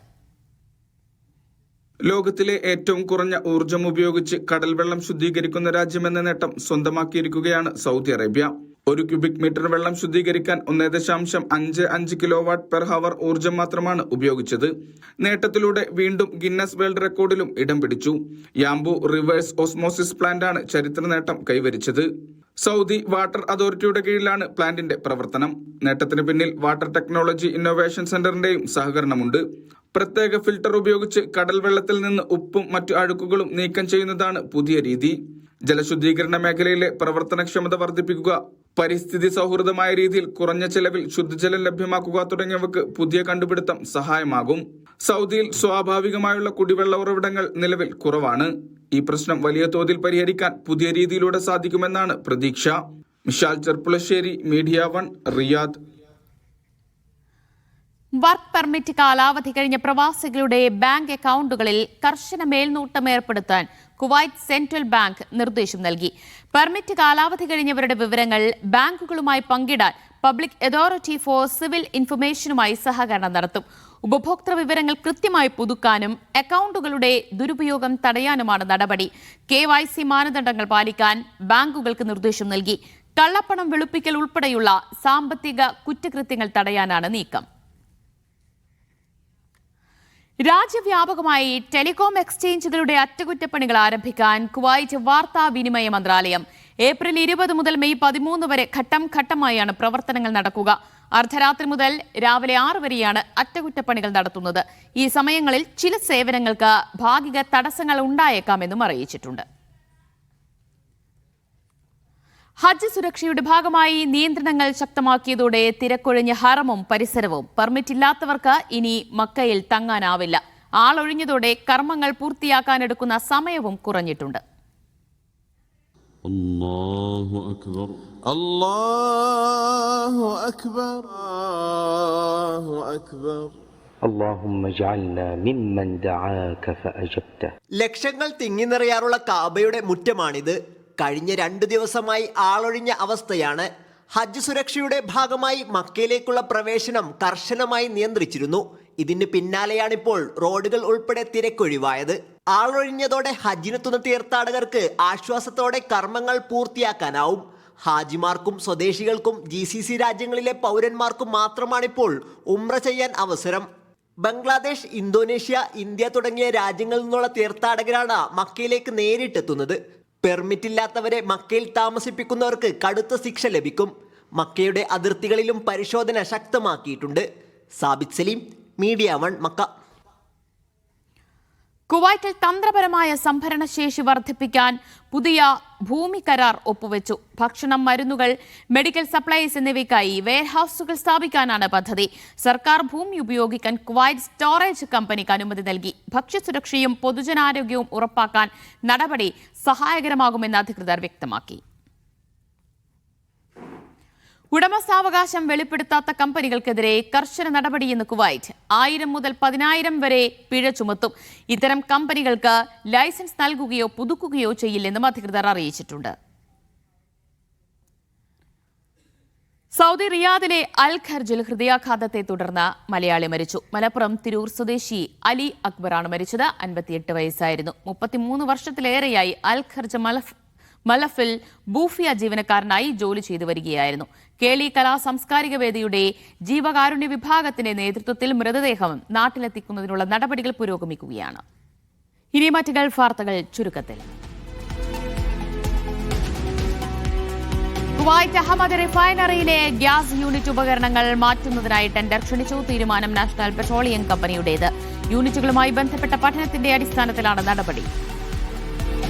ലോകത്തിലെ ഏറ്റവും കുറഞ്ഞ ഊർജ്ജം ഉപയോഗിച്ച് കടൽ വെള്ളം ശുദ്ധീകരിക്കുന്ന രാജ്യമെന്ന നേട്ടം സ്വന്തമാക്കിയിരിക്കുകയാണ് സൗദി അറേബ്യ. 1 ക്യൂബിക് മീറ്റർ വെള്ളം ശുദ്ധീകരിക്കാൻ 1.55 കിലോവാട്ട് പെർ ഹവർ ഊർജ്ജം മാത്രമാണ് ഉപയോഗിച്ചത്. നേട്ടത്തിലൂടെ വീണ്ടും ഗിന്നസ് വേൾഡ് റെക്കോർഡിലും ഇടം പിടിച്ചു. യാംബു റിവേഴ്സ് ഓസ്മോസിസ് പ്ലാന്റ് ആണ് ചരിത്ര നേട്ടം കൈവരിച്ചത്. സൗദി വാട്ടർ അതോറിറ്റിയുടെ കീഴിലാണ് പ്ലാന്റിന്റെ പ്രവർത്തനം. നേട്ടത്തിന് പിന്നിൽ വാട്ടർ ടെക്നോളജി ഇന്നോവേഷൻ സെന്ററിന്റെയും സഹകരണമുണ്ട്. പ്രത്യേക ഫിൽട്ടർ ഉപയോഗിച്ച് കടൽ വെള്ളത്തിൽ നിന്ന് ഉപ്പും മറ്റു അഴുക്കുകളും നീക്കം ചെയ്യുന്നതാണ് പുതിയ രീതി. ജലശുദ്ധീകരണ മേഖലയിലെ പ്രവർത്തനക്ഷമത വർദ്ധിപ്പിക്കുക, പരിസ്ഥിതി സൗഹൃദമായ രീതിയിൽ കുറഞ്ഞ ചെലവിൽ ശുദ്ധജലം ലഭ്യമാക്കുക തുടങ്ങിയവർക്ക് പുതിയ കണ്ടുപിടുത്തം സഹായമാകും. സൗദിയിൽ സ്വാഭാവികമായുള്ള കുടിവെള്ള ഉറവിടങ്ങൾ നിലവിൽ കുറവാണ്. ഈ പ്രശ്നം വലിയ തോതിൽ പരിഹരിക്കാൻ പുതിയ രീതിയിലൂടെ സാധിക്കുമെന്നാണ് പ്രതീക്ഷ. Mishal Cherpulassery, media 1, Riyadh. Work permit കാലാവധി കഴിഞ്ഞ പ്രവാസികളുടെ ബാങ്ക് അക്കൗണ്ടുകളിൽ കർശന മേൽനോട്ടം ഏർപ്പെടുത്താൻ കുവൈറ്റ് സെൻട്രൽ ബാങ്ക് നിർദ്ദേശം നൽകി. പെർമിറ്റ് കാലാവധി കഴിഞ്ഞവരുടെ വിവരങ്ങൾ ബാങ്കുകളുമായി പങ്കിടാൻ പബ്ലിക് അതോറിറ്റി ഫോർ സിവിൽ ഇൻഫർമേഷനുമായി സഹകരണം നടത്തും. ഉപഭോക്തൃ വിവരങ്ങൾ കൃത്യമായി പുതുക്കാനും അക്കൗണ്ടുകളുടെ ദുരുപയോഗം തടയാനുമാണ് നടപടി. KYC മാനദണ്ഡങ്ങൾ പാലിക്കാൻ ബാങ്കുകൾക്ക് നിർദ്ദേശം നൽകി. കള്ളപ്പണം വെളുപ്പിക്കൽ ഉൾപ്പെടെയുള്ള സാമ്പത്തിക കുറ്റകൃത്യങ്ങൾ തടയാനാണ് നീക്കം. രാജ്യവ്യാപകമായി ടെലികോം എക്സ്ചേഞ്ചുകളുടെ അറ്റകുറ്റപ്പണികൾ ആരംഭിക്കാൻ കുവൈറ്റ് വാർത്താവിനിമയ മന്ത്രാലയം. ഏപ്രിൽ 20 മുതൽ മെയ് 13 വരെ ഘട്ടം ഘട്ടമായാണ് പ്രവർത്തനങ്ങൾ നടക്കുക. അർദ്ധരാത്രി മുതൽ രാവിലെ 6 വരെയാണ് അറ്റകുറ്റപ്പണികൾ നടത്തുന്നത്. ഈ സമയങ്ങളിൽ ചില സേവനങ്ങൾക്ക് ഭാഗിക തടസ്സങ്ങൾ ഉണ്ടായേക്കാമെന്നും അറിയിച്ചിട്ടുണ്ട്. ഹജ്ജ് സുരക്ഷയുടെ ഭാഗമായി നിയന്ത്രണങ്ങൾ ശക്തമാക്കിയതോടെ തിരക്കൊഴിഞ്ഞ ഹറമും പരിസരവും. പെർമിറ്റില്ലാത്തവർക്ക് ഇനി മക്കയിൽ തങ്ങാനാവില്ല. ആളൊഴിഞ്ഞതോടെ കർമ്മങ്ങൾ പൂർത്തിയാക്കാനെടുക്കുന്ന സമയവും കുറഞ്ഞിട്ടുണ്ട്. الله أكبر الله أكبر الله أكبر اللهم اجعلنا ممن دعاك فأجبته. ലക്ഷങ്ങൾ തിങ്ങി നിറയാറുള്ള കാബയുടെ മുറ്റമാണിത്. കഴിഞ്ഞ 2 ദിവസമായി ആളൊഴിഞ്ഞ അവസ്ഥയാണ്. ഹജ്ജ് സുരക്ഷയുടെ ഭാഗമായി മക്കയിലേക്കുള്ള പ്രവേശനം കർശനമായി നിയന്ത്രിച്ചിരുന്നു. ഇതിന് പിന്നാലെയാണിപ്പോൾ റോഡുകൾ ഉൾപ്പെടെ തിരക്കൊഴിവായത്. ആളൊഴിഞ്ഞതോടെ ഹജ്ജിനെത്തുന്ന തീർത്ഥാടകർക്ക് ആശ്വാസത്തോടെ കർമ്മങ്ങൾ പൂർത്തിയാക്കാനാവും. ഹാജിമാർക്കും സ്വദേശികൾക്കും GCC രാജ്യങ്ങളിലെ പൗരന്മാർക്കും മാത്രമാണിപ്പോൾ ഉംറ ചെയ്യാൻ അവസരം. ബംഗ്ലാദേശ്, ഇന്തോനേഷ്യ, ഇന്ത്യ തുടങ്ങിയ രാജ്യങ്ങളിൽ നിന്നുള്ള തീർത്ഥാടകരാണ് മക്കയിലേക്ക് നേരിട്ടെത്തുന്നത്. പെർമിറ്റ് ഇല്ലാത്തവരെ മക്കയിൽ താമസിപ്പിക്കുന്നവർക്ക് കടുത്ത ശിക്ഷ ലഭിക്കും. മക്കയുടെ അതിർത്തികളിലും പരിശോധന ശക്തമാക്കിയിട്ടുണ്ട്. Sabith Saleem, media 1, Mecca. കുവൈറ്റിൽ തന്ത്രപരമായ സംഭരണശേഷി വർദ്ധിപ്പിക്കാൻ പുതിയ ഭൂമി കരാർ ഒപ്പുവെച്ചു. ഭക്ഷണം, മരുന്നുകൾ, മെഡിക്കൽ സപ്ലൈസ് എന്നിവയ്ക്കായി വെയർഹൌസുകൾ സ്ഥാപിക്കാനാണ് പദ്ധതി. സർക്കാർ ഭൂമി ഉപയോഗിക്കാൻ കുവൈറ്റ് സ്റ്റോറേജ് കമ്പനിക്ക് അനുമതി നൽകി. ഭക്ഷ്യസുരക്ഷയും പൊതുജനാരോഗ്യവും ഉറപ്പാക്കാൻ നടപടി സഹായകരമാകുമെന്ന് അധികൃതർ വ്യക്തമാക്കി. ഉടമസ്ഥാവകാശം വെളിപ്പെടുത്താത്ത കമ്പനികൾക്കെതിരെ കർശന നടപടിയെന്ന് കുവൈറ്റ്. 1000 മുതൽ 10,000 വരെ പിഴ ചുമത്തും. ഇത്തരം കമ്പനികൾക്ക് ലൈസൻസ് നൽകുകയോ പുതുക്കുകയോ ചെയ്യില്ലെന്നും അധികൃതർ അറിയിച്ചിട്ടുണ്ട്. സൗദി റിയാദിലെ അൽ ഖർജിൽ ഹൃദയാഘാതത്തെ തുടർന്ന് മലയാളി മരിച്ചു. മലപ്പുറം തിരൂർ സ്വദേശി അലി അക്ബറാണ് മരിച്ചത്. 58 വയസ്സായിരുന്നു. 33 വർഷത്തിലേറെയായി അൽ ഖർജ് മലഫിൽ ബൂഫിയ ജീവനക്കാരനായി ജോലി ചെയ്തു വരികയായിരുന്നു. കേളി കലാ സാംസ്കാരിക വേദിയുടെ ജീവകാരുണ്യ വിഭാഗത്തിന്റെ നേതൃത്വത്തിൽ മൃതദേഹം നാട്ടിലെത്തിക്കുന്നതിനുള്ള നടപടികൾ പുരോഗമിക്കുകയാണ്. ഇനി മറ്റ് ഗൾഫ് വാർത്തകൾ ചുരുക്കത്തിൽ. കുവൈറ്റ് അഹമ്മദ് റിഫൈനറിയിലെ ഗ്യാസ് യൂണിറ്റ് ഉപകരണങ്ങൾ മാറ്റുന്നതിനായി ടെൻഡർ ക്ഷണിച്ചു. തീരുമാനം നാഷണൽ പെട്രോളിയം കമ്പനിയുടേത്. യൂണിറ്റുകളുമായി ബന്ധപ്പെട്ട പഠനത്തിന്റെ അടിസ്ഥാനത്തിലാണ് നടപടി.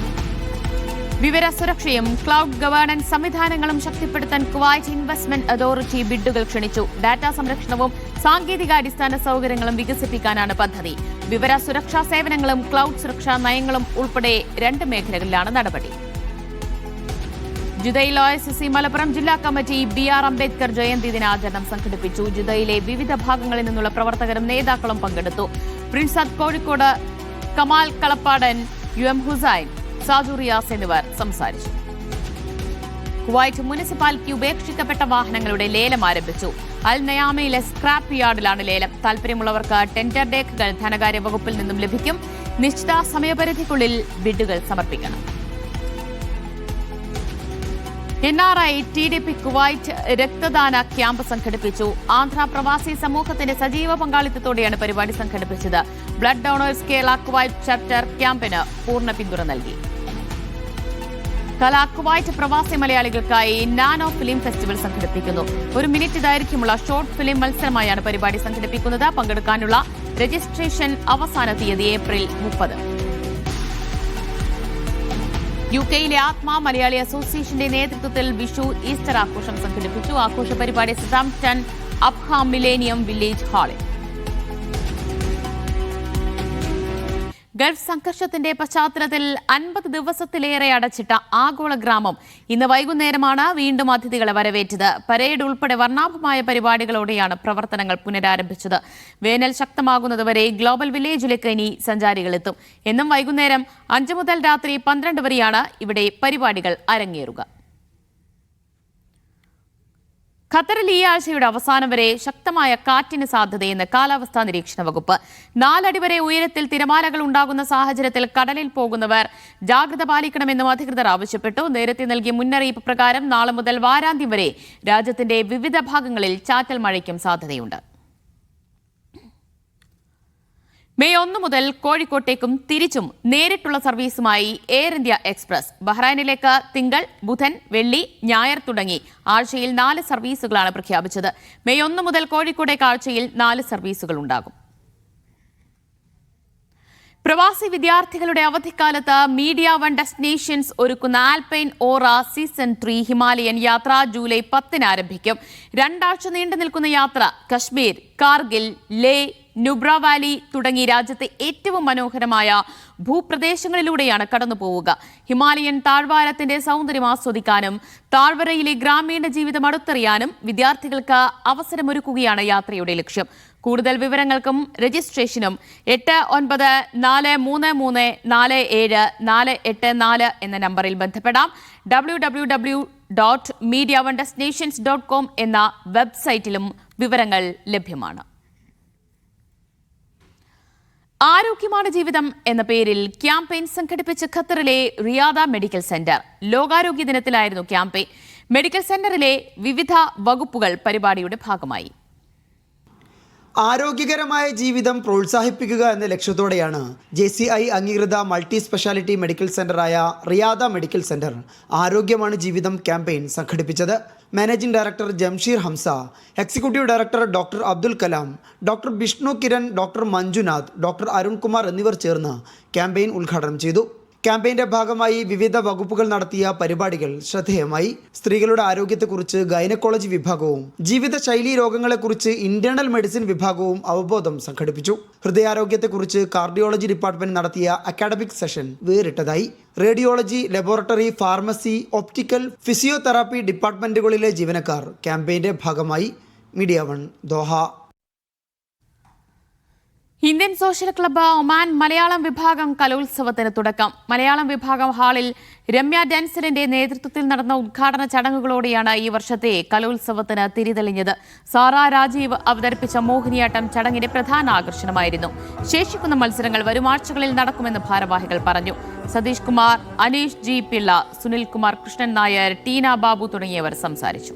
വിവര സുരക്ഷയും ക്ലൗഡ് ഗവേണൻസ് സംവിധാനങ്ങളും ശക്തിപ്പെടുത്താൻ കുവൈറ്റ് ഇൻവെസ്റ്റ്മെന്റ് അതോറിറ്റി ബിഡുകൾ ക്ഷണിച്ചു. ഡാറ്റാ സംരക്ഷണവും സാങ്കേതിക അടിസ്ഥാന സൗകര്യങ്ങളും വികസിപ്പിക്കാനാണ് പദ്ധതി. വിവര സുരക്ഷാ സേവനങ്ങളും ക്ലൗഡ് സുരക്ഷാ നയങ്ങളും ഉൾപ്പെടെ 2 മേഖലകളിലാണ് നടപടി. ജുദയിൽ OSSC മലപ്പുറം ജില്ലാ കമ്മിറ്റി BR അംബേദ്കർ ജയന്തി ദിനാചരണം സംഘടിപ്പിച്ചു. ജുദയിലെ വിവിധ ഭാഗങ്ങളിൽ നിന്നുള്ള പ്രവർത്തകരും നേതാക്കളും പങ്കെടുത്തു. പ്രിൻസത്ത് കോഴിക്കോട്, കമാൽ കളപ്പാടൻ, UM ഹുസൈൻ, സാജു റിയാസ് എന്നിവർ സംസാരിച്ചു. കുവൈറ്റ് മുനിസിപ്പാലിറ്റി ഉപേക്ഷിക്കപ്പെട്ട വാഹനങ്ങളുടെ ലേലം ആരംഭിച്ചു. അൽ നയാമയിലെ സ്ക്രാപ്പ് യാർഡിലാണ് ലേലം. താൽപര്യമുള്ളവർക്ക് ടെൻഡർ രേഖകൾ ധനകാര്യ വകുപ്പിൽ നിന്നും ലഭിക്കും. നിശ്ചിത സമയപരിധിക്കുള്ളിൽ ബിഡുകൾ സമർപ്പിക്കണം. NRI TDP കുവൈറ്റ് രക്തദാന ക്യാമ്പ് സംഘടിപ്പിച്ചു. ആന്ധ്ര പ്രവാസി സമൂഹത്തിന്റെ സജീവ പങ്കാളിത്തത്തോടെയാണ് പരിപാടി സംഘടിപ്പിച്ചത്. Blood donors Kerala Kuwait chapter ക്യാമ്പിന് പൂർണ്ണ പിന്തുണ നൽകി. കുവൈറ്റ് പ്രവാസി മലയാളികൾക്കായി നാനോ ഫിലിം ഫെസ്റ്റിവൽ സംഘടിപ്പിക്കുന്നു. 1 മിനിറ്റ് ദൈർഘ്യമുള്ള ഷോർട്ട് ഫിലിം മത്സരമായാണ് പരിപാടി സംഘടിപ്പിക്കുന്നത്. പങ്കെടുക്കാനുള്ള രജിസ്ട്രേഷൻ അവസാന തീയതി ഏപ്രിൽ 30. UK-യിലെ ആത്മാ മലയാളി അസോസിയേഷന്റെ നേതൃത്വത്തിൽ വിഷു ഈസ്റ്റർ ആഘോഷം സംഘടിപ്പിച്ചു. ആഘോഷ പരിപാടി സതാംപ്ടൺ അബ്ഹാം മിലേനിയം വില്ലേജ് ഹാളിൽ. ഗൾഫ് സംഘർഷത്തിന്റെ പശ്ചാത്തലത്തിൽ 50 ദിവസത്തിലേറെ അടച്ചിട്ട ആഗോള ഗ്രാമം ഇന്ന് വൈകുന്നേരമാണ് വീണ്ടും അതിഥികളെ വരവേറ്റത്. പരേഡ് ഉൾപ്പെടെ വർണ്ണാഭമായ പരിപാടികളോടെയാണ് പ്രവർത്തനങ്ങൾ പുനരാരംഭിച്ചത്. വേനൽ ശക്തമാകുന്നതുവരെ ഗ്ലോബൽ വില്ലേജിലേക്ക് ഇനി സഞ്ചാരികളെത്തും. എന്നും വൈകുന്നേരം 5 മുതൽ രാത്രി 12 വരെയാണ് ഇവിടെ പരിപാടികൾ അരങ്ങേറുക. ഖത്തറിൽ ഈ ആഴ്ചയുടെ അവസാനം വരെ ശക്തമായ കാറ്റിന് സാധ്യതയെന്ന് കാലാവസ്ഥാ നിരീക്ഷണ വകുപ്പ്. 4 അടി വരെ ഉയരത്തിൽ തിരമാലകൾ ഉണ്ടാകുന്ന സാഹചര്യത്തിൽ കടലിൽ പോകുന്നവർ ജാഗ്രത പാലിക്കണമെന്നും അധികൃതർ ആവശ്യപ്പെട്ടു. നേരത്തെ നൽകിയ മുന്നറിയിപ്പ് പ്രകാരം നാളെ മുതൽ വാരാന്ത്യം വരെ രാജ്യത്തിന്റെ വിവിധ ഭാഗങ്ങളിൽ ചാറ്റൽ മഴയ്ക്കും സാധ്യതയുണ്ട്. മെയ് 1 മുതൽ കോഴിക്കോട്ടേക്കും തിരിച്ചും നേരിട്ടുള്ള സർവീസുമായി എയർ ഇന്ത്യ എക്സ്പ്രസ്. ബഹ്റൈനിലേക്ക് തിങ്കൾ, ബുധൻ, വെള്ളി, ഞായർ തുടങ്ങി ആഴ്ചയിൽ 4 സർവീസുകളാണ് പ്രഖ്യാപിച്ചത്. മെയ് 1 മുതൽ കോഴിക്കോട്ടേക്ക് ആഴ്ചയിൽ 4 സർവീസുകൾ ഉണ്ടാകും. പ്രവാസി വിദ്യാർത്ഥികളുടെ അവധിക്കാലത്ത് മീഡിയ വൺ ഡെസ്റ്റിനേഷൻസ് ഒരുക്കുന്ന ആൽപൈൻ ഓറ സീസൺ 3 ഹിമാലയൻ യാത്ര ജൂലൈ 10-ന് ആരംഭിക്കും. 2 ആഴ്ച നീണ്ടു നിൽക്കുന്ന യാത്ര കശ്മീർ, കാർഗിൽ, ലേ, നുബ്ര വാലി തുടങ്ങി രാജ്യത്തെ ഏറ്റവും മനോഹരമായ ഭൂപ്രദേശങ്ങളിലൂടെയാണ് കടന്നുപോവുക. ഹിമാലയൻ താഴ്വാരത്തിന്റെ സൗന്ദര്യം ആസ്വദിക്കാനും താഴ്വരയിലെ ഗ്രാമീണ ജീവിതം അടുത്തറിയാനും വിദ്യാർത്ഥികൾക്ക് അവസരമൊരുക്കുകയാണ് യാത്രയുടെ ലക്ഷ്യം. കൂടുതൽ വിവരങ്ങൾക്കും രജിസ്ട്രേഷനും 8943347484 എന്ന നമ്പറിൽ ബന്ധപ്പെടാം. www.mediaonedestinations.com എന്ന വെബ്സൈറ്റിലും വിവരങ്ങൾ ലഭ്യമാണ്. ആരോഗ്യമാണ് ജീവിതം എന്ന പേരിൽ ക്യാമ്പയിൻ സംഘടിപ്പിച്ച ഖത്തറിലെ റിയാദ മെഡിക്കൽ സെന്റർ. ലോകാരോഗ്യ ദിനത്തിലായിരുന്നു ക്യാമ്പയിൻ. മെഡിക്കൽ സെന്ററിലെ വിവിധ വകുപ്പുകൾ പരിപാടിയുടെ ഭാഗമായി. ആരോഗ്യകരമായ ജീവിതം പ്രോത്സാഹിപ്പിക്കുക എന്ന ലക്ഷ്യത്തോടെയാണ് JCI അംഗീകൃത മൾട്ടി സ്പെഷ്യാലിറ്റി മെഡിക്കൽ സെന്ററായ റിയാദ മെഡിക്കൽ സെന്റർ ആരോഗ്യമാണ് ജീവിതം ക്യാമ്പയിൻ സംഘടിപ്പിച്ചത്. Managing director Jamsheer Hamsa, executive director doctor Abdul Kalam, doctor Bishnu Kiran, doctor Manjunath, doctor Arunkumar എന്നിവർ ചേർന്ന് ക്യാമ്പയിൻ ഉദ്ഘാടനം ചെയ്തു. ക്യാമ്പയിന്റെ ഭാഗമായി വിവിധ വകുപ്പുകൾ നടത്തിയ പരിപാടികൾ ശ്രദ്ധേയമായി. സ്ത്രീകളുടെ ആരോഗ്യത്തെക്കുറിച്ച് ഗൈനക്കോളജി വിഭാഗവും ജീവിതശൈലീ രോഗങ്ങളെക്കുറിച്ച് ഇന്റേണൽ മെഡിസിൻ വിഭാഗവും അവബോധം സംഘടിപ്പിച്ചു. ഹൃദയാരോഗ്യത്തെക്കുറിച്ച് കാർഡിയോളജി ഡിപ്പാർട്ട്മെന്റ് നടത്തിയ അക്കാഡമിക് സെഷൻ വേറിട്ടതായി. Radiology, laboratory, pharmacy, optical, physiotherapy ഡിപ്പാർട്ട്മെന്റുകളിലെ ജീവനക്കാർ ക്യാമ്പയിന്റെ ഭാഗമായി. Media one, Doha. Indian social club Oman Malayalam വിഭാഗം കലോത്സവത്തിന് തുടക്കം. മലയാളം വിഭാഗം ഹാളിൽ രമ്യ ഡെൻസലിന്റെ നേതൃത്വത്തിൽ നടന്ന ഉദ്ഘാടന ചടങ്ങുകളോടെയാണ് ഈ വർഷത്തെ കലോത്സവത്തിന് തിരിതെളിഞ്ഞത്. സാറ രാജീവ് അവതരിപ്പിച്ച മോഹിനിയാട്ടം ചടങ്ങിന്റെ പ്രധാന ആകർഷണമായിരുന്നു. ശേഷിക്കുന്ന മത്സരങ്ങൾ വരും ആഴ്ചകളിൽ നടക്കുമെന്ന് ഭാരവാഹികൾ പറഞ്ഞു. സതീഷ് കുമാർ, അനീഷ് ജി പിള്ള, സുനിൽ കുമാർ, കൃഷ്ണൻ നായർ, ടീന ബാബു തുടങ്ങിയവർ സംസാരിച്ചു.